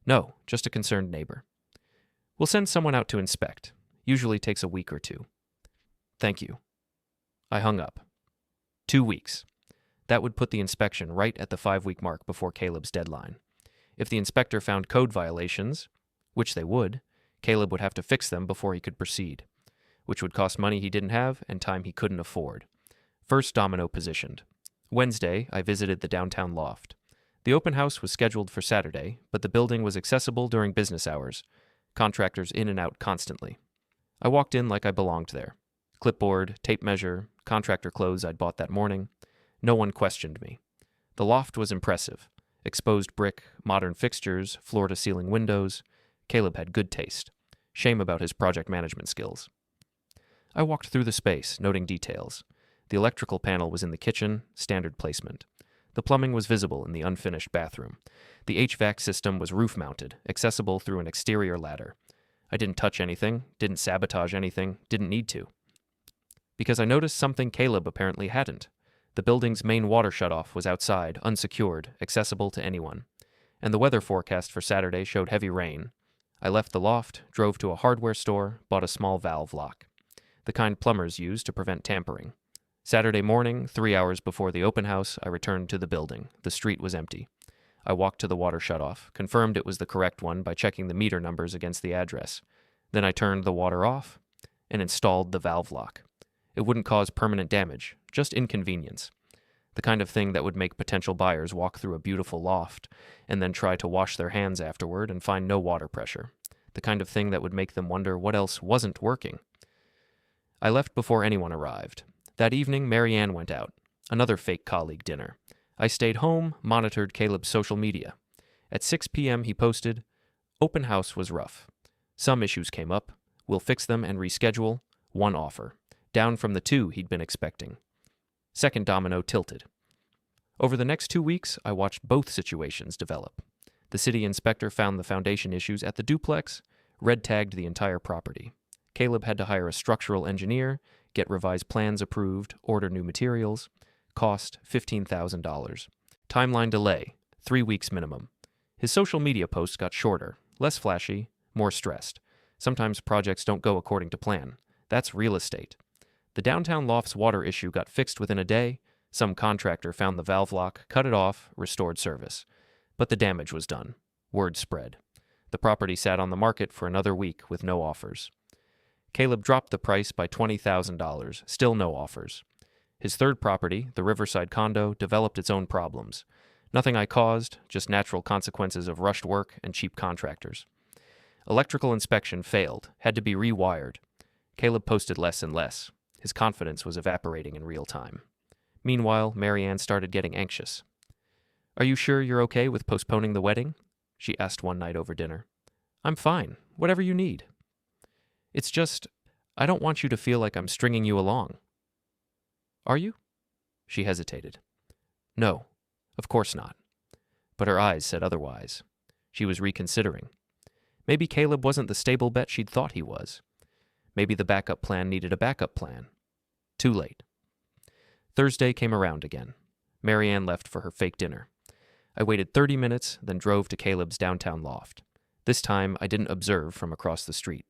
No, just a concerned neighbor. We'll send someone out to inspect. Usually takes a week or two. Thank you. I hung up. 2 weeks. That would put the inspection right at the 5-week mark before Caleb's deadline. If the inspector found code violations, which they would, Caleb would have to fix them before he could proceed, which would cost money he didn't have and time he couldn't afford. First domino positioned. Wednesday, I visited the downtown loft. The open house was scheduled for Saturday, but the building was accessible during business hours. Contractors in and out constantly. I walked in like I belonged there. Clipboard, tape measure, contractor clothes I'd bought that morning. No one questioned me. The loft was impressive. Exposed brick, modern fixtures, floor-to-ceiling windows. Caleb had good taste. Shame about his project management skills. I walked through the space, noting details. The electrical panel was in the kitchen, standard placement. The plumbing was visible in the unfinished bathroom. The HVAC system was roof-mounted, accessible through an exterior ladder. I didn't touch anything, didn't sabotage anything, didn't need to. Because I noticed something Caleb apparently hadn't. The building's main water shutoff was outside, unsecured, accessible to anyone. And the weather forecast for Saturday showed heavy rain. I left the loft, drove to a hardware store, bought a small valve lock. The kind plumbers use to prevent tampering. Saturday morning, 3 hours before the open house, I returned to the building. The street was empty. I walked to the water shutoff, confirmed it was the correct one by checking the meter numbers against the address. Then I turned the water off and installed the valve lock. It wouldn't cause permanent damage, just inconvenience. The kind of thing that would make potential buyers walk through a beautiful loft and then try to wash their hands afterward and find no water pressure. The kind of thing that would make them wonder what else wasn't working. I left before anyone arrived. That evening, Mary Ann went out. Another fake colleague dinner. I stayed home, monitored Caleb's social media. At 6 p.m. he posted, "Open house was rough. Some issues came up. We'll fix them and reschedule. 1 offer. Down from the 2 he'd been expecting." Second domino tilted. Over the next 2 weeks, I watched both situations develop. The city inspector found the foundation issues at the duplex, red-tagged the entire property. Caleb had to hire a structural engineer, get revised plans approved, order new materials. Cost $15,000. Timeline delay, 3 weeks minimum. His social media posts got shorter, less flashy, more stressed. Sometimes projects don't go according to plan. That's real estate. The downtown loft's water issue got fixed within a day. Some contractor found the valve lock, cut it off, restored service. But the damage was done. Word spread. The property sat on the market for another week with no offers. Caleb dropped the price by $20,000, still no offers. His third property, the Riverside condo, developed its own problems. Nothing I caused, just natural consequences of rushed work and cheap contractors. Electrical inspection failed, had to be rewired. Caleb posted less and less. His confidence was evaporating in real time. Meanwhile, Mary Ann started getting anxious. "Are you sure you're okay with postponing the wedding?" she asked one night over dinner. "I'm fine. Whatever you need," It's just, I don't want you to feel like I'm stringing you along. Are you? She hesitated. No, of course not. But her eyes said otherwise. She was reconsidering. Maybe Caleb wasn't the stable bet she'd thought he was. Maybe the backup plan needed a backup plan. Too late. Thursday came around again. Marianne left for her fake dinner. I waited 30 minutes, then drove to Caleb's downtown loft. This time, I didn't observe from across the street.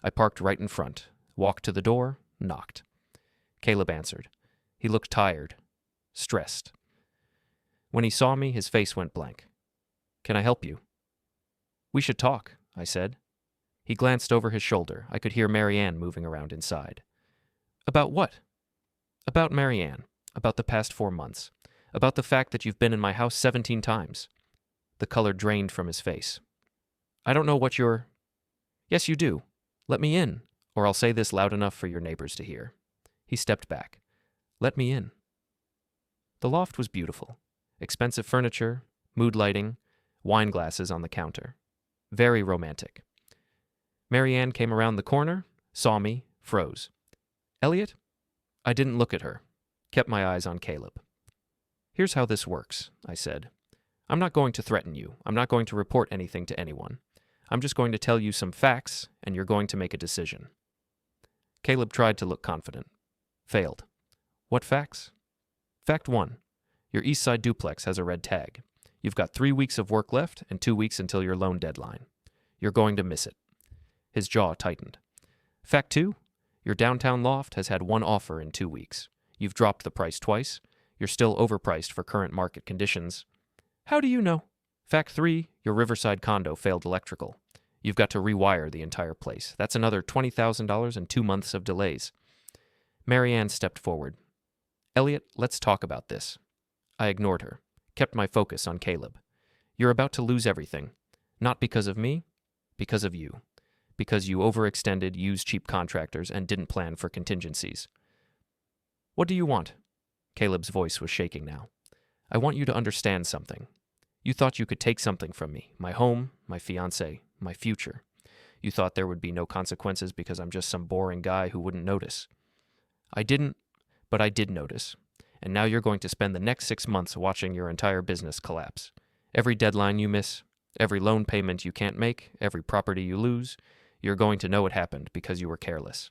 I parked right in front, walked to the door, knocked. Caleb answered. He looked tired, stressed. When he saw me, his face went blank. Can I help you? We should talk, I said. He glanced over his shoulder. I could hear Marianne moving around inside. About what? About Marianne. About the past 4 months. About the fact that you've been in my house 17 times. The color drained from his face. I don't know what you're... Yes, you do. Let me in, or I'll say this loud enough for your neighbors to hear. He stepped back. Let me in. The loft was beautiful. Expensive furniture, mood lighting, wine glasses on the counter. Very romantic. Marianne came around the corner, saw me, froze. Elliot? I didn't look at her. Kept my eyes on Caleb. Here's how this works, I said. I'm not going to threaten you. I'm not going to report anything to anyone. I'm just going to tell you some facts, and you're going to make a decision. Caleb tried to look confident. Failed. What facts? Fact 1. Your East Side duplex has a red tag. You've got 3 weeks of work left and 2 weeks until your loan deadline. You're going to miss it. His jaw tightened. Fact 2. Your downtown loft has had 1 offer in 2 weeks. You've dropped the price twice. You're still overpriced for current market conditions. How do you know? Fact 3. Your Riverside condo failed electrical. You've got to rewire the entire place. That's another $20,000 and 2 months of delays. Marianne stepped forward. Elliot, let's talk about this. I ignored her, kept my focus on Caleb. You're about to lose everything. Not because of me, because of you. Because you overextended, used cheap contractors, and didn't plan for contingencies. What do you want? Caleb's voice was shaking now. I want you to understand something. You thought you could take something from me, my home, my fiancée, my future. You thought there would be no consequences because I'm just some boring guy who wouldn't notice. I didn't, but I did notice. And now you're going to spend the next 6 months watching your entire business collapse. Every deadline you miss, every loan payment you can't make, every property you lose, you're going to know it happened because you were careless.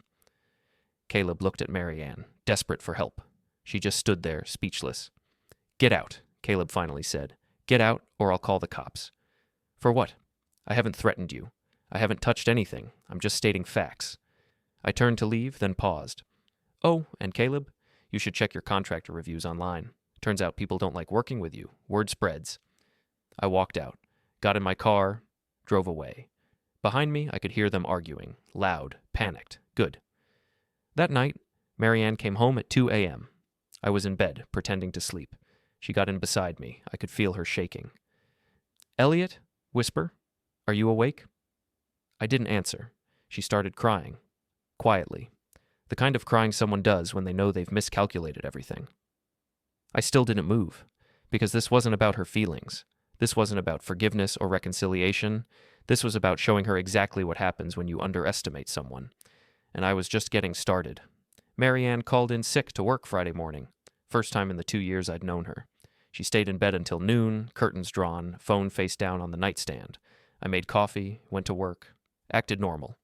Caleb looked at Marianne, desperate for help. She just stood there, speechless. Get out, Caleb finally said. Get out, or I'll call the cops. For what? I haven't threatened you. I haven't touched anything. I'm just stating facts. I turned to leave, then paused. Oh, and Caleb, you should check your contractor reviews online. Turns out people don't like working with you. Word spreads. I walked out, got in my car, drove away. Behind me, I could hear them arguing, loud, panicked. Good. That night, Marianne came home at 2 a.m. I was in bed, pretending to sleep. She got in beside me. I could feel her shaking. Elliot? Whisper. Are you awake? I didn't answer. She started crying. Quietly. The kind of crying someone does when they know they've miscalculated everything. I still didn't move, because this wasn't about her feelings. This wasn't about forgiveness or reconciliation. This was about showing her exactly what happens when you underestimate someone. And I was just getting started. Marianne called in sick to work Friday morning. First time in the 2 years I'd known her. She stayed in bed until noon, curtains drawn, phone face down on the nightstand. I made coffee, went to work, acted normal.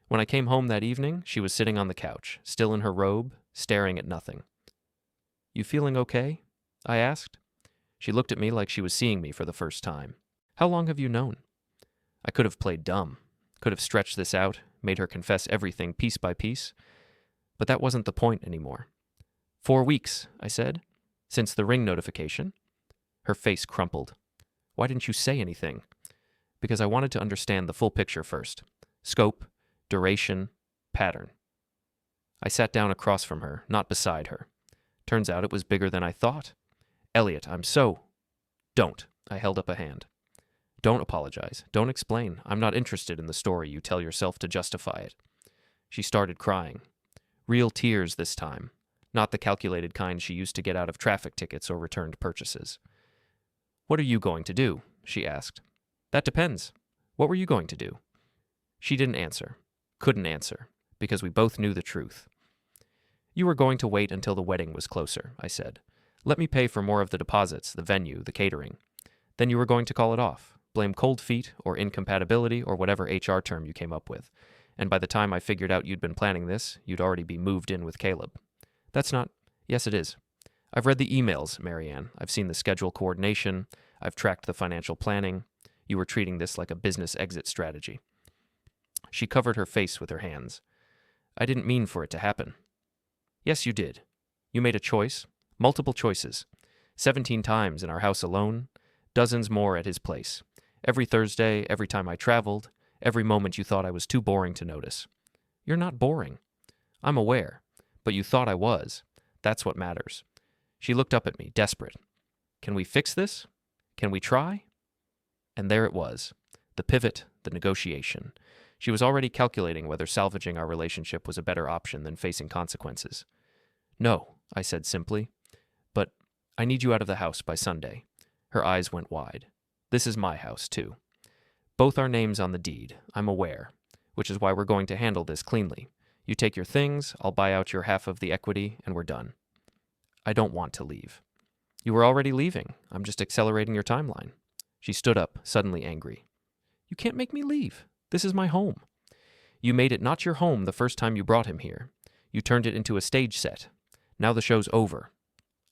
When I came home that evening, she was sitting on the couch, still in her robe, staring at nothing. You feeling okay? I asked. She looked at me like she was seeing me for the first time. How long have you known? I could have played dumb, could have stretched this out, made her confess everything piece by piece, but that wasn't the point anymore. 4 weeks, I said. Since the ring notification. Her face crumpled. Why didn't you say anything? Because I wanted to understand the full picture first. Scope, duration, pattern. I sat down across from her, not beside her. Turns out it was bigger than I thought. Elliot, I'm so... Don't. I held up a hand. Don't apologize. Don't explain. I'm not interested in the story you tell yourself to justify it. She started crying. Real tears this time. Not the calculated kind she used to get out of traffic tickets or returned purchases. What are you going to do? She asked. That depends. What were you going to do? She didn't answer. Couldn't answer, because we both knew the truth. You were going to wait until the wedding was closer, I said. Let me pay for more of the deposits, the venue, the catering. Then you were going to call it off, blame cold feet or incompatibility or whatever HR term you came up with. And by the time I figured out you'd been planning this, you'd already be moved in with Caleb. That's not... Yes, it is. I've read the emails, Marianne. I've seen the schedule coordination. I've tracked the financial planning. You were treating this like a business exit strategy. She covered her face with her hands. I didn't mean for it to happen. Yes, you did. You made a choice. Multiple choices. 17 times in our house alone. Dozens more at his place. Every Thursday, every time I traveled, every moment you thought I was too boring to notice. You're not boring. I'm aware. But you thought I was. That's what matters. She looked up at me, desperate. Can we fix this? Can we try? And there it was. The pivot, the negotiation. She was already calculating whether salvaging our relationship was a better option than facing consequences. No, I said simply. But I need you out of the house by Sunday. Her eyes went wide. This is my house, too. Both our names on the deed, I'm aware, which is why we're going to handle this cleanly. You take your things, I'll buy out your half of the equity, and we're done. I don't want to leave. You were already leaving. I'm just accelerating your timeline. She stood up, suddenly angry. You can't make me leave. This is my home. You made it not your home the first time you brought him here. You turned it into a stage set. Now the show's over.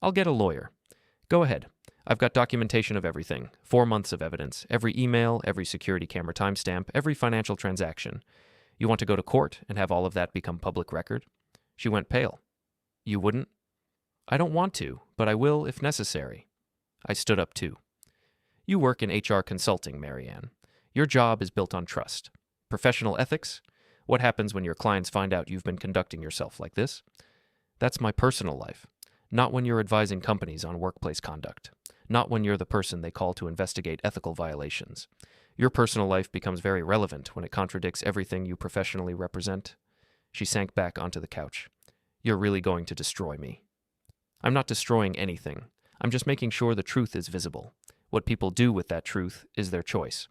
I'll get a lawyer. Go ahead. I've got documentation of everything. 4 months of evidence. Every email, every security camera timestamp, every financial transaction. You want to go to court and have all of that become public record? She went pale. You wouldn't? I don't want to, but I will if necessary. I stood up too. You work in HR consulting, Marianne. Your job is built on trust. Professional ethics? What happens when your clients find out you've been conducting yourself like this? That's my personal life. Not when you're advising companies on workplace conduct. Not when you're the person they call to investigate ethical violations. Your personal life becomes very relevant when it contradicts everything you professionally represent. She sank back onto the couch. You're really going to destroy me. I'm not destroying anything. I'm just making sure the truth is visible. What people do with that truth is their choice.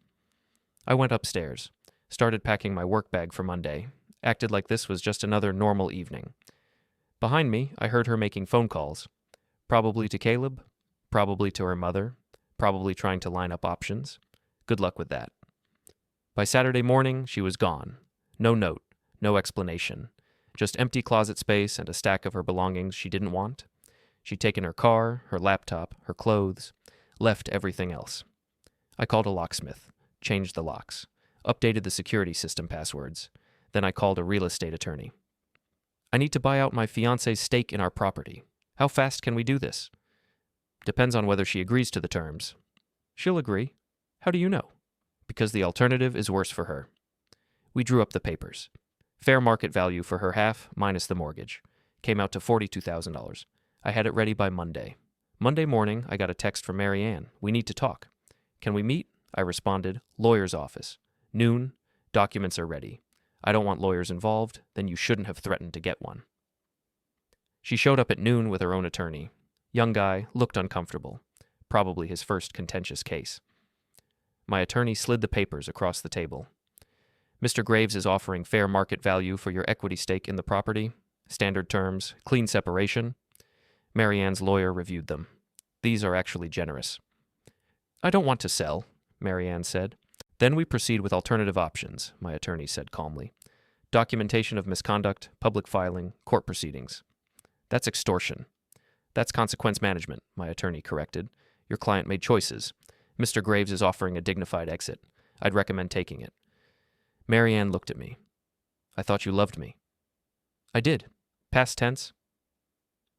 I went upstairs, started packing my work bag for Monday, acted like this was just another normal evening. Behind me, I heard her making phone calls. Probably to Caleb, probably to her mother, probably trying to line up options. Good luck with that. By Saturday morning, she was gone. No note, no explanation. Just empty closet space and a stack of her belongings she didn't want. She'd taken her car, her laptop, her clothes, left everything else. I called a locksmith, changed the locks, updated the security system passwords. Then I called a real estate attorney. I need to buy out my fiancée's stake in our property. How fast can we do this? Depends on whether she agrees to the terms. She'll agree. How do you know? Because the alternative is worse for her. We drew up the papers. Fair market value for her half, minus the mortgage. Came out to $42,000. I had it ready by Monday. Monday morning, I got a text from Marianne. We need to talk. Can we meet? I responded, lawyer's office. Noon, documents are ready. I don't want lawyers involved, then you shouldn't have threatened to get one. She showed up at noon with her own attorney. Young guy, looked uncomfortable. Probably his first contentious case. My attorney slid the papers across the table. Mr. Graves is offering fair market value for your equity stake in the property. Standard terms, clean separation. Marianne's lawyer reviewed them. These are actually generous. I don't want to sell, Marianne said. Then we proceed with alternative options, my attorney said calmly. Documentation of misconduct, public filing, court proceedings. That's extortion. That's consequence management, my attorney corrected. Your client made choices. Mr. Graves is offering a dignified exit. I'd recommend taking it. Marianne looked at me. I thought you loved me. I did. Past tense.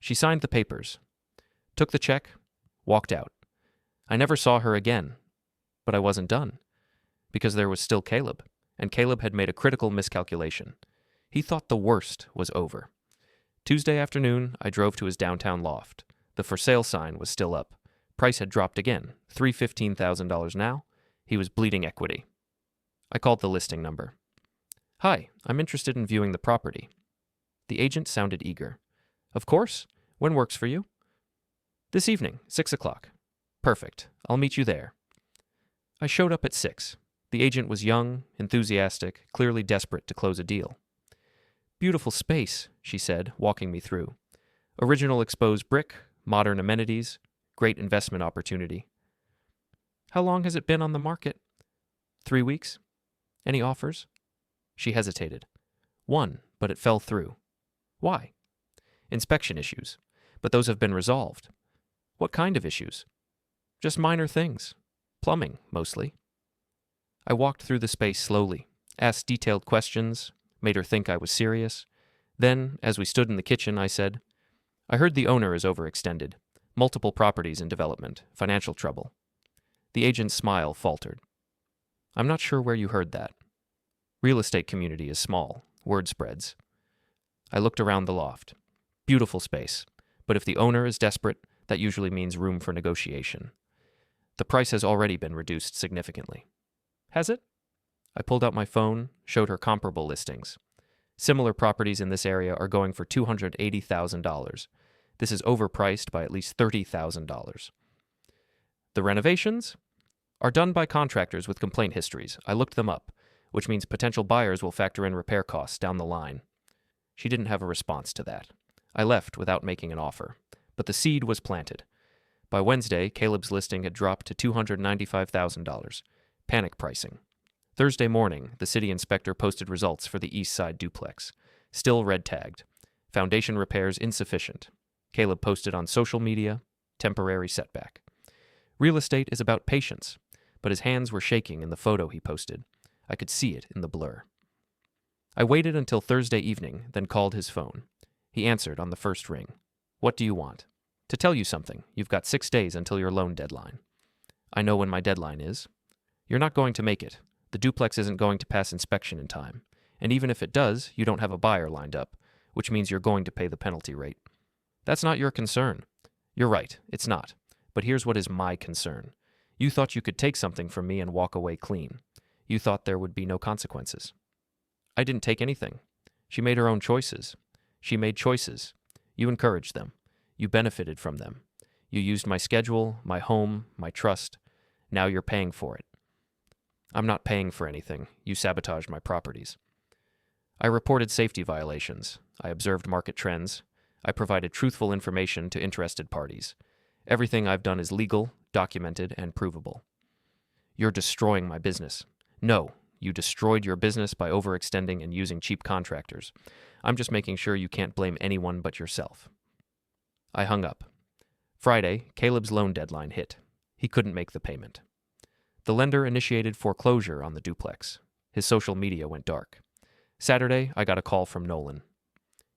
She signed the papers, took the check, walked out. I never saw her again, but I wasn't done, because there was still Caleb, and Caleb had made a critical miscalculation. He thought the worst was over. Tuesday afternoon, I drove to his downtown loft. The for sale sign was still up. Price had dropped again, $315,000 now. He was bleeding equity. I called the listing number. Hi, I'm interested in viewing the property. The agent sounded eager. Of course. When works for you? This evening, 6 o'clock. Perfect. I'll meet you there. I showed up at 6. The agent was young, enthusiastic, clearly desperate to close a deal. "Beautiful space," she said, walking me through. "Original exposed brick, modern amenities, great investment opportunity." "How long has it been on the market?" 3 weeks. "Any offers?" She hesitated. "One, but it fell through." "Why?" "Inspection issues. But those have been resolved." "What kind of issues?" "Just minor things. Plumbing, mostly." I walked through the space slowly, asked detailed questions, made her think I was serious. Then, as we stood in the kitchen, I said, "I heard the owner is overextended. Multiple properties in development, financial trouble." The agent's smile faltered. "I'm not sure where you heard that. Real estate community is small. Word spreads." I looked around the loft. Beautiful space, but if the owner is desperate, that usually means room for negotiation. The price has already been reduced significantly. "Has it?" I pulled out my phone, showed her comparable listings. Similar properties in this area are going for $280,000. This is overpriced by at least $30,000. The renovations are done by contractors with complaint histories. I looked them up, which means potential buyers will factor in repair costs down the line. She didn't have a response to that. I left without making an offer, but the seed was planted. By Wednesday, Caleb's listing had dropped to $295,000. Panic pricing. Thursday morning, the city inspector posted results for the East Side duplex. Still red tagged. Foundation repairs insufficient. Caleb posted on social media, temporary setback. Real estate is about patience, but his hands were shaking in the photo he posted. I could see it in the blur. I waited until Thursday evening, then called his phone. He answered on the first ring. "What do you want?" "To tell you something. You've got 6 days until your loan deadline." "I know when my deadline is." "You're not going to make it. The duplex isn't going to pass inspection in time. And even if it does, you don't have a buyer lined up, which means you're going to pay the penalty rate." "That's not your concern." "You're right, it's not. But here's what is my concern. You thought you could take something from me and walk away clean. You thought there would be no consequences." "I didn't take anything. She made her own choices. She made choices. You encouraged them. You benefited from them. You used my schedule, my home, my trust. Now you're paying for it." "I'm not paying for anything. You sabotaged my properties." "I reported safety violations. I observed market trends. I provided truthful information to interested parties. Everything I've done is legal, documented, and provable." "You're destroying my business." "No, you destroyed your business by overextending and using cheap contractors. I'm just making sure you can't blame anyone but yourself." I hung up. Friday, Caleb's loan deadline hit. He couldn't make the payment. The lender initiated foreclosure on the duplex. His social media went dark. Saturday, I got a call from Nolan.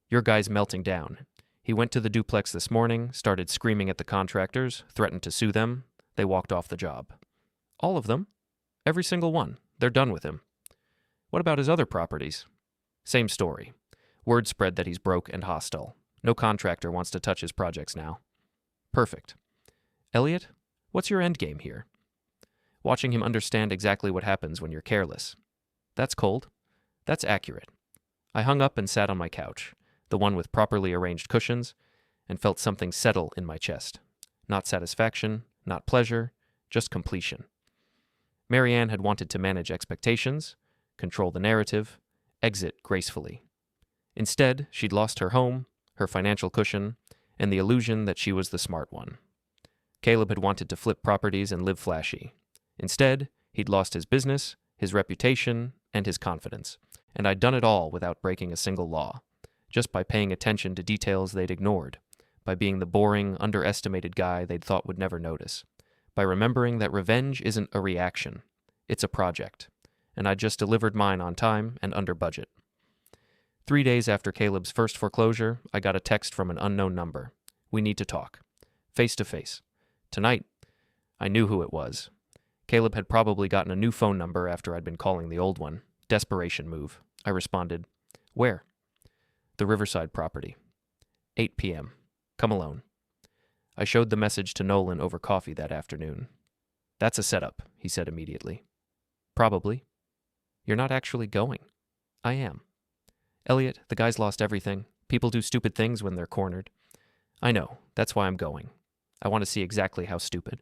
"Your guy's melting down. He went to the duplex this morning, started screaming at the contractors, threatened to sue them. They walked off the job." "All of them?" "Every single one. They're done with him." "What about his other properties?" "Same story. Word spread that he's broke and hostile. No contractor wants to touch his projects now." "Perfect. Elliot, what's your end game here?" "Watching him understand exactly what happens when you're careless." "That's cold." "That's accurate." I hung up and sat on my couch, the one with properly arranged cushions, and felt something settle in my chest. Not satisfaction, not pleasure, just completion. Marianne had wanted to manage expectations, control the narrative, exit gracefully. Instead, she'd lost her home, her financial cushion, and the illusion that she was the smart one. Caleb had wanted to flip properties and live flashy. Instead, he'd lost his business, his reputation, and his confidence. And I'd done it all without breaking a single law, just by paying attention to details they'd ignored, by being the boring, underestimated guy they'd thought would never notice, by remembering that revenge isn't a reaction, it's a project, and I'd just delivered mine on time and under budget. 3 days after Caleb's first foreclosure, I got a text from an unknown number. "We need to talk. Face to face. Tonight." I knew who it was. Caleb had probably gotten a new phone number after I'd been calling the old one. Desperation move. I responded, "Where?" "The Riverside property. 8 p.m. Come alone." I showed the message to Nolan over coffee that afternoon. "That's a setup," he said immediately. "Probably." "You're not actually going." "I am." "Elliot, the guy's lost everything. People do stupid things when they're cornered." "I know. That's why I'm going. I want to see exactly how stupid."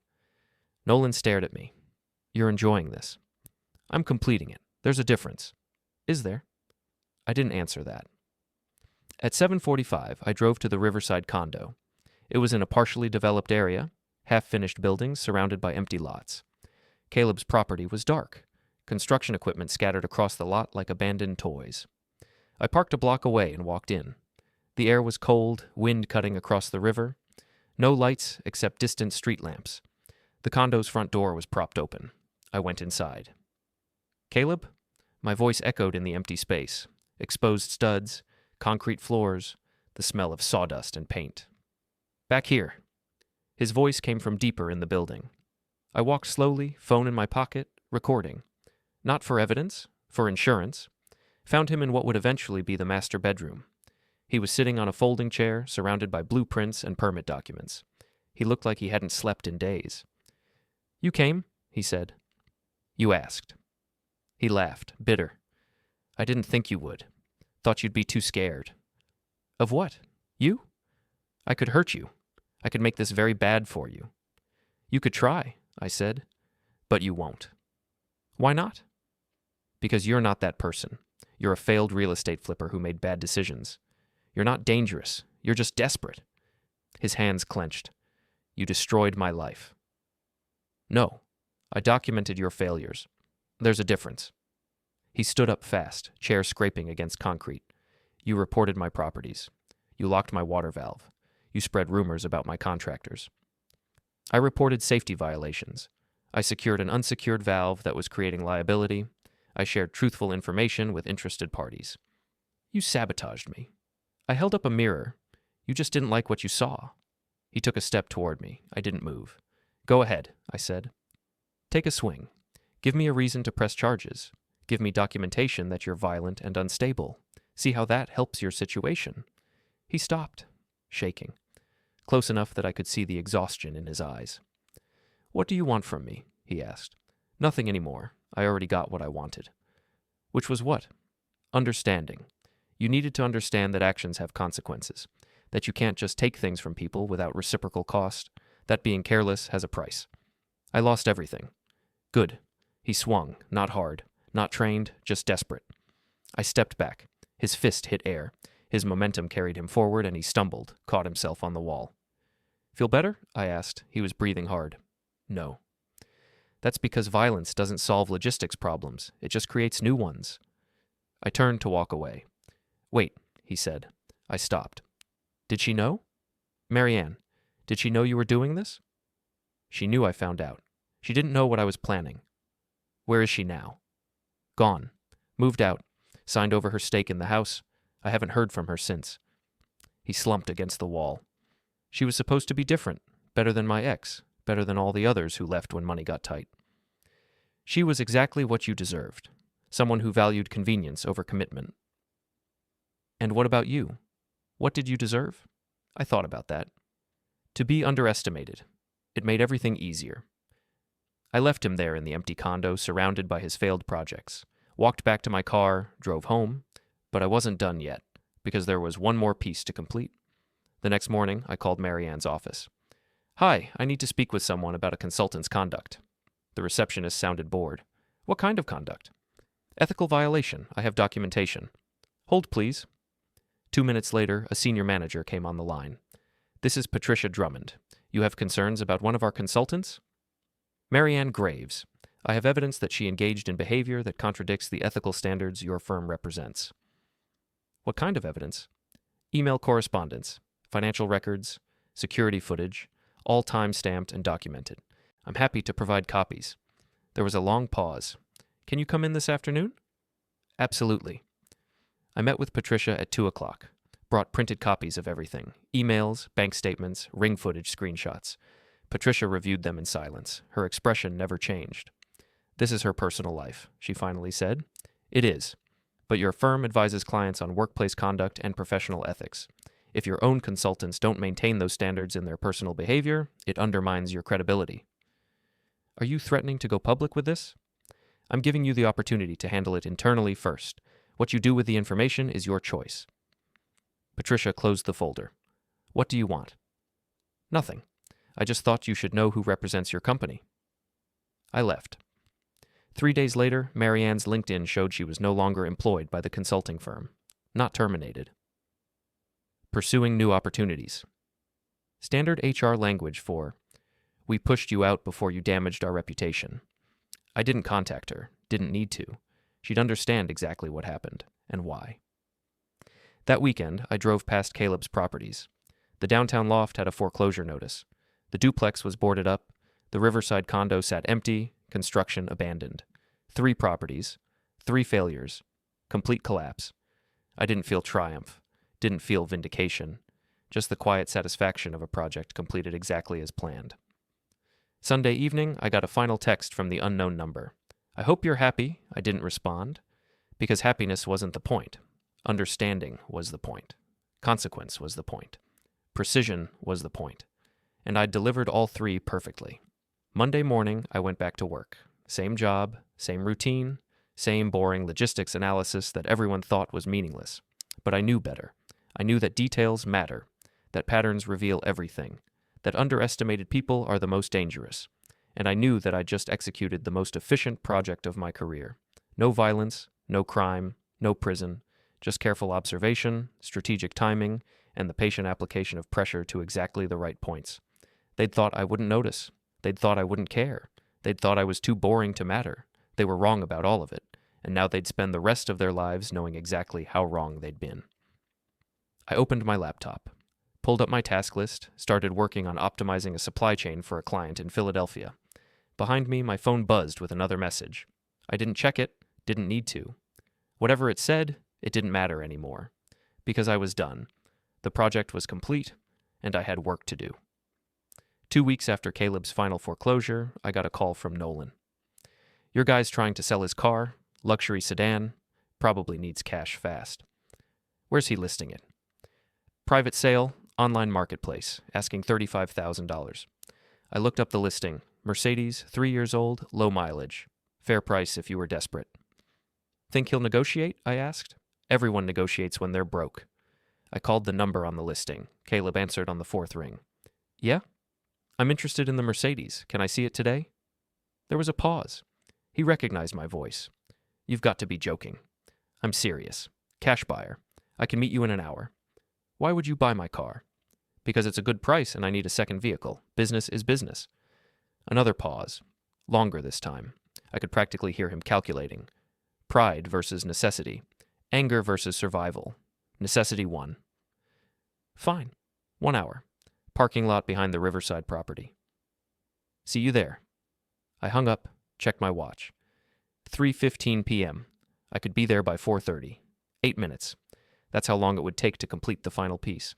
Nolan stared at me. "You're enjoying this." I'm completing it. There's a difference. Is there? I didn't answer that. At 7:45, I drove to the Riverside condo. It was in a partially developed area, half-finished buildings surrounded by empty lots. Caleb's property was dark, construction equipment scattered across the lot like abandoned toys. I parked a block away and walked in. The air was cold, wind cutting across the river. No lights except distant street lamps. The condo's front door was propped open. I went inside. Caleb? My voice echoed in the empty space. Exposed studs, concrete floors, the smell of sawdust and paint. Back here. His voice came from deeper in the building. I walked slowly, phone in my pocket, recording. Not for evidence, for insurance. Found him in what would eventually be the master bedroom. He was sitting on a folding chair, surrounded by blueprints and permit documents. He looked like he hadn't slept in days. You came, he said. You asked. He laughed, bitter. I didn't think you would. Thought you'd be too scared. Of what? You? I could hurt you. I could make this very bad for you. You could try, I said, but you won't. Why not? Because you're not that person. You're a failed real estate flipper who made bad decisions. You're not dangerous. You're just desperate. His hands clenched. You destroyed my life. No, I documented your failures. There's a difference. He stood up fast, chair scraping against concrete. You reported my properties. You locked my water valve. You spread rumors about my contractors. I reported safety violations. I secured an unsecured valve that was creating liability. I shared truthful information with interested parties. You sabotaged me. I held up a mirror. You just didn't like what you saw. He took a step toward me. I didn't move. Go ahead, I said. Take a swing. Give me a reason to press charges. Give me documentation that you're violent and unstable. See how that helps your situation. He stopped, shaking, close enough that I could see the exhaustion in his eyes. What do you want from me? He asked. Nothing anymore. I already got what I wanted. Which was what? Understanding. You needed to understand that actions have consequences, that you can't just take things from people without reciprocal cost, that being careless has a price. I lost everything. Good. He swung, not hard, not trained, just desperate. I stepped back. His fist hit air. His momentum carried him forward, and he stumbled, caught himself on the wall. Feel better? I asked. He was breathing hard. No. That's because violence doesn't solve logistics problems. It just creates new ones. I turned to walk away. Wait, he said. I stopped. Did she know? Marianne, did she know you were doing this? She knew I found out. She didn't know what I was planning. Where is she now? Gone. Moved out. Signed over her stake in the house. I haven't heard from her since. He slumped against the wall. She was supposed to be different, better than my ex, better than all the others who left when money got tight. She was exactly what you deserved, someone who valued convenience over commitment. And what about you? What did you deserve? I thought about that. To be underestimated. It made everything easier. I left him there in the empty condo, surrounded by his failed projects. Walked back to my car, drove home, but I wasn't done yet, because there was one more piece to complete. The next morning, I called Marianne's office. Hi, I need to speak with someone about a consultant's conduct. The receptionist sounded bored. What kind of conduct? Ethical violation. I have documentation. Hold, please. 2 minutes later, a senior manager came on the line. This is Patricia Drummond. You have concerns about one of our consultants? Marianne Graves. I have evidence that she engaged in behavior that contradicts the ethical standards your firm represents. What kind of evidence? Email correspondence, financial records, security footage, all time-stamped and documented. I'm happy to provide copies. There was a long pause. Can you come in this afternoon? Absolutely. I met with Patricia at 2 o'clock. Brought printed copies of everything. Emails, bank statements, ring footage screenshots. Patricia reviewed them in silence. Her expression never changed. This is her personal life, she finally said. It is. But your firm advises clients on workplace conduct and professional ethics. If your own consultants don't maintain those standards in their personal behavior, it undermines your credibility. Are you threatening to go public with this? I'm giving you the opportunity to handle it internally first. What you do with the information is your choice. Patricia closed the folder. What do you want? Nothing. I just thought you should know who represents your company. I left. 3 days later, Marianne's LinkedIn showed she was no longer employed by the consulting firm. Not terminated. Pursuing new opportunities. Standard HR language for, "We pushed you out before you damaged our reputation." I didn't contact her, didn't need to. She'd understand exactly what happened and why. That weekend, I drove past Caleb's properties. The downtown loft had a foreclosure notice. The duplex was boarded up. The Riverside condo sat empty, construction abandoned. 3 properties, 3 failures, complete collapse. I didn't feel triumph, didn't feel vindication, just the quiet satisfaction of a project completed exactly as planned. Sunday evening, I got a final text from the unknown number. "I hope you're happy," I didn't respond, because happiness wasn't the point. Understanding was the point. Consequence was the point. Precision was the point. And I'd delivered all 3 perfectly. Monday morning, I went back to work. Same job, same routine, same boring logistics analysis that everyone thought was meaningless. But I knew better. I knew that details matter, that patterns reveal everything, that underestimated people are the most dangerous. And I knew that I'd just executed the most efficient project of my career. No violence, no crime, no prison, just careful observation, strategic timing, and the patient application of pressure to exactly the right points. They'd thought I wouldn't notice. They'd thought I wouldn't care. They'd thought I was too boring to matter. They were wrong about all of it, and now they'd spend the rest of their lives knowing exactly how wrong they'd been. I opened my laptop, pulled up my task list, started working on optimizing a supply chain for a client in Philadelphia. Behind me, my phone buzzed with another message. I didn't check it, didn't need to. Whatever it said, it didn't matter anymore, because I was done. The project was complete, and I had work to do. 2 weeks after Caleb's final foreclosure, I got a call from Nolan. "Your guy's trying to sell his car, luxury sedan, probably needs cash fast. Where's he listing it?" "Private sale, online marketplace, asking $35,000. I looked up the listing. Mercedes, 3 years old, low mileage. Fair price if you were desperate." "Think he'll negotiate?" I asked. "Everyone negotiates when they're broke." I called the number on the listing. Caleb answered on the 4th ring. "Yeah? I'm interested in the Mercedes. Can I see it today?" There was a pause. He recognized my voice. "You've got to be joking." "I'm serious. Cash buyer. I can meet you in an hour." "Why would you buy my car?" "Because it's a good price and I need a second vehicle. Business is business." Another pause. Longer this time. I could practically hear him calculating. Pride versus necessity. Anger versus survival. Necessity won. "Fine. 1 hour. Parking lot behind the Riverside property." "See you there." I hung up, checked my watch. 3:15 p.m. I could be there by 4:30. 8 minutes. That's how long it would take to complete the final piece.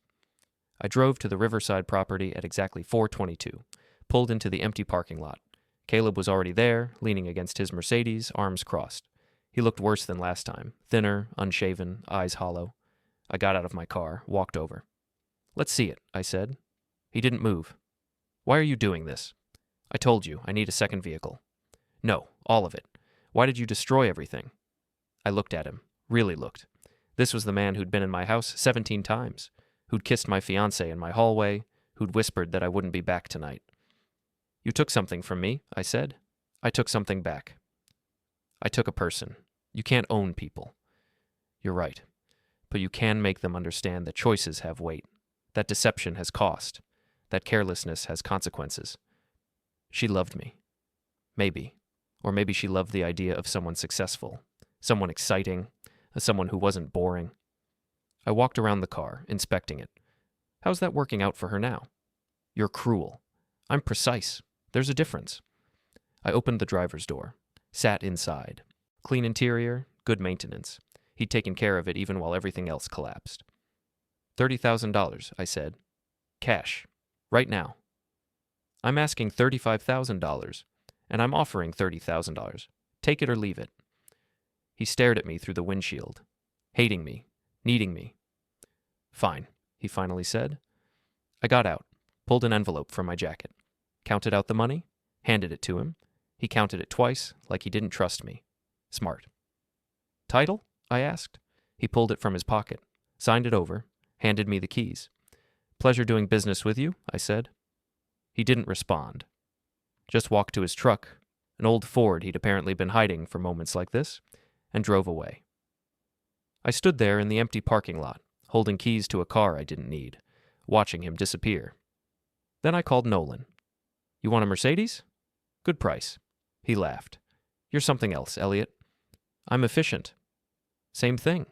I drove to the Riverside property at exactly 4:22, pulled into the empty parking lot. Caleb was already there, leaning against his Mercedes, arms crossed. He looked worse than last time, thinner, unshaven, eyes hollow. I got out of my car, walked over. "Let's see it," I said. He didn't move. "Why are you doing this?" "I told you, I need a second vehicle." "No, all of it. Why did you destroy everything?" I looked at him, really looked. This was the man who'd been in my house 17 times, who'd kissed my fiancée in my hallway, who'd whispered that I wouldn't be back tonight. "You took something from me," I said. "I took something back. I took a person. You can't own people." "You're right. But you can make them understand that choices have weight, that deception has cost, that carelessness has consequences." She loved me. Maybe. Or maybe she loved the idea of someone successful, someone exciting, someone who wasn't boring. I walked around the car, inspecting it. "How's that working out for her now?" "You're cruel." "I'm precise. There's a difference." I opened the driver's door, sat inside. Clean interior, good maintenance. He'd taken care of it even while everything else collapsed. $30,000, I said. "Cash. Right now." "I'm asking $35,000, and I'm offering $30,000. Take it or leave it." He stared at me through the windshield, hating me, needing me. "Fine," he finally said. I got out, pulled an envelope from my jacket, counted out the money, handed it to him. He counted it twice, like he didn't trust me. Smart. "Title?" I asked. He pulled it from his pocket, signed it over, handed me the keys. "Pleasure doing business with you," I said. He didn't respond. Just walked to his truck, an old Ford he'd apparently been hiding for moments like this, and drove away. I stood there in the empty parking lot, holding keys to a car I didn't need, watching him disappear. Then I called Nolan. "You want a Mercedes? Good price." He laughed. "You're something else, Elliot." "I'm efficient." "Same thing."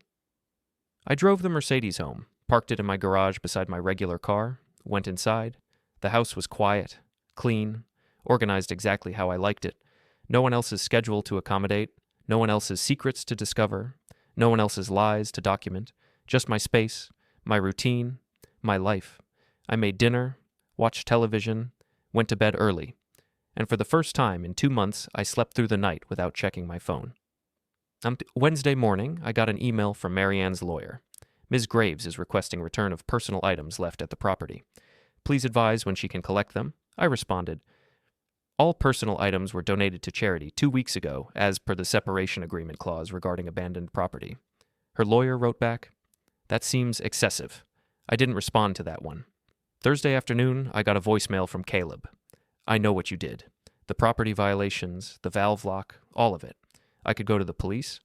I drove the Mercedes home, parked it in my garage beside my regular car, went inside. The house was quiet, clean, organized exactly how I liked it. No one else's schedule to accommodate, no one else's secrets to discover, no one else's lies to document, just my space, my routine, my life. I made dinner, watched television, went to bed early, and for the first time in 2 months, I slept through the night without checking my phone. On Wednesday morning, I got an email from Marianne's lawyer. Ms. Graves is requesting return of personal items left at the property. Please advise when she can collect them. I responded. All personal items were donated to charity 2 weeks ago, as per the separation agreement clause regarding abandoned property. Her lawyer wrote back, "That seems excessive." I didn't respond to that one. Thursday afternoon, I got a voicemail from Caleb. "I know what you did. The property violations, the valve lock, all of it. I could go to the police."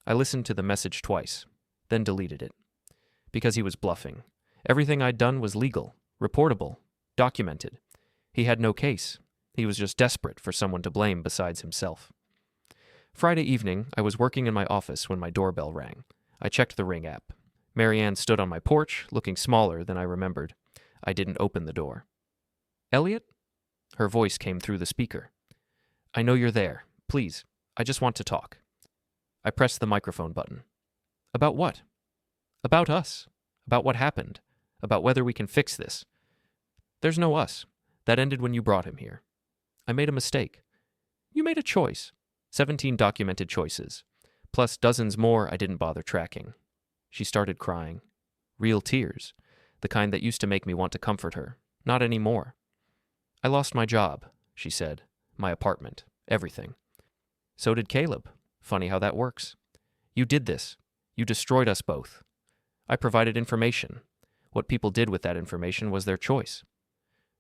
I listened to the message twice, then deleted it. Because he was bluffing. Everything I'd done was legal, reportable, documented. He had no case. He was just desperate for someone to blame besides himself. Friday evening, I was working in my office when my doorbell rang. I checked the Ring app. Marianne stood on my porch, looking smaller than I remembered. I didn't open the door. "Elliot?" Her voice came through the speaker. "I know you're there. Please, I just want to talk." I pressed the microphone button. "About what?" "About us. About what happened. About whether we can fix this." "There's no us. That ended when you brought him here." "I made a mistake." "You made a choice." 17 documented choices, plus dozens more I didn't bother tracking. She started crying. Real tears. The kind that used to make me want to comfort her. Not anymore. "I lost my job," she said. "My apartment. Everything." "So did Caleb. Funny how that works. You did this. You destroyed us both. I provided information. What people did with that information was their choice.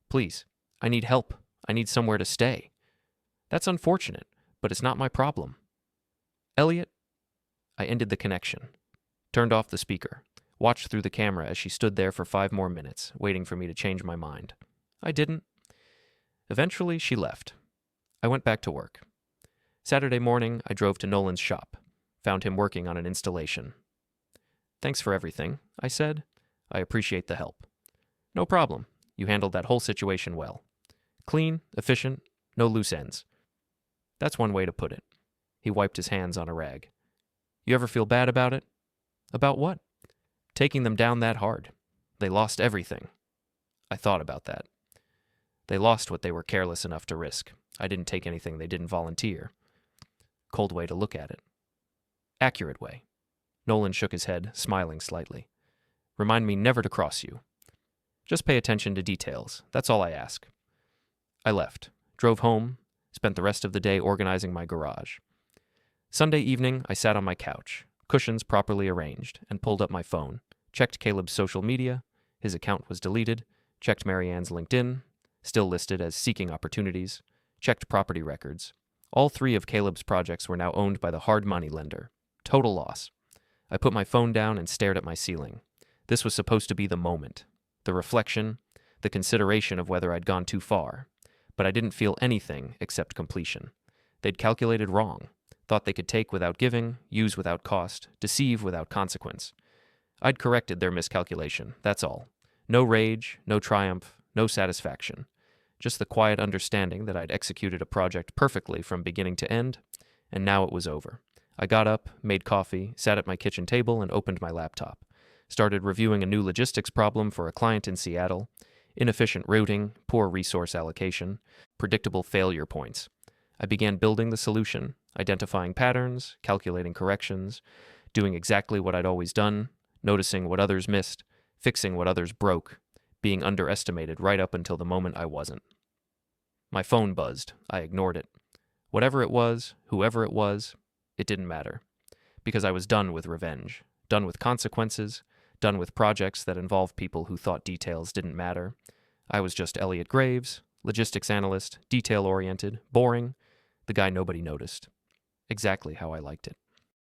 Please, I need help. I need somewhere to stay. That's unfortunate, but it's not my problem." "Elliot?" I ended the connection. Turned off the speaker. Watched through the camera as she stood there for 5 more minutes, waiting for me to change my mind. I didn't. Eventually, she left. I went back to work. Saturday morning, I drove to Nolan's shop. Found him working on an installation. "Thanks for everything," I said. "I appreciate the help." "No problem. You handled that whole situation well. Clean, efficient, no loose ends." "That's one way to put it." He wiped his hands on a rag. "You ever feel bad about it?" "About what?" "Taking them down that hard. They lost everything." I thought about that. They lost what they were careless enough to risk. I didn't take anything they didn't volunteer. Cold way to look at it. Accurate way. Nolan shook his head, smiling slightly. "Remind me never to cross you. Just pay attention to details. That's all I ask." I left, drove home, spent the rest of the day organizing my garage. Sunday evening, I sat on my couch, cushions properly arranged, and pulled up my phone, checked Caleb's social media, his account was deleted, checked Marianne's LinkedIn, still listed as seeking opportunities, checked property records. All 3 of Caleb's projects were now owned by the hard money lender. Total loss. I put my phone down and stared at my ceiling. This was supposed to be the moment, the reflection, the consideration of whether I'd gone too far. But I didn't feel anything except completion. They'd calculated wrong, thought they could take without giving, use without cost, deceive without consequence. I'd corrected their miscalculation, that's all. No rage, no triumph, no satisfaction. Just the quiet understanding that I'd executed a project perfectly from beginning to end, and now it was over. I got up, made coffee, sat at my kitchen table, and opened my laptop. Started reviewing a new logistics problem for a client in Seattle. Inefficient routing, poor resource allocation, predictable failure points. I began building the solution, identifying patterns, calculating corrections, doing exactly what I'd always done, noticing what others missed, fixing what others broke, being underestimated right up until the moment I wasn't. My phone buzzed. I ignored it. Whatever it was, whoever it was, it didn't matter. Because I was done with revenge, done with consequences, done with projects that involved people who thought details didn't matter. I was just Elliot Graves, logistics analyst, detail-oriented, boring, The guy nobody noticed. Exactly how I liked it.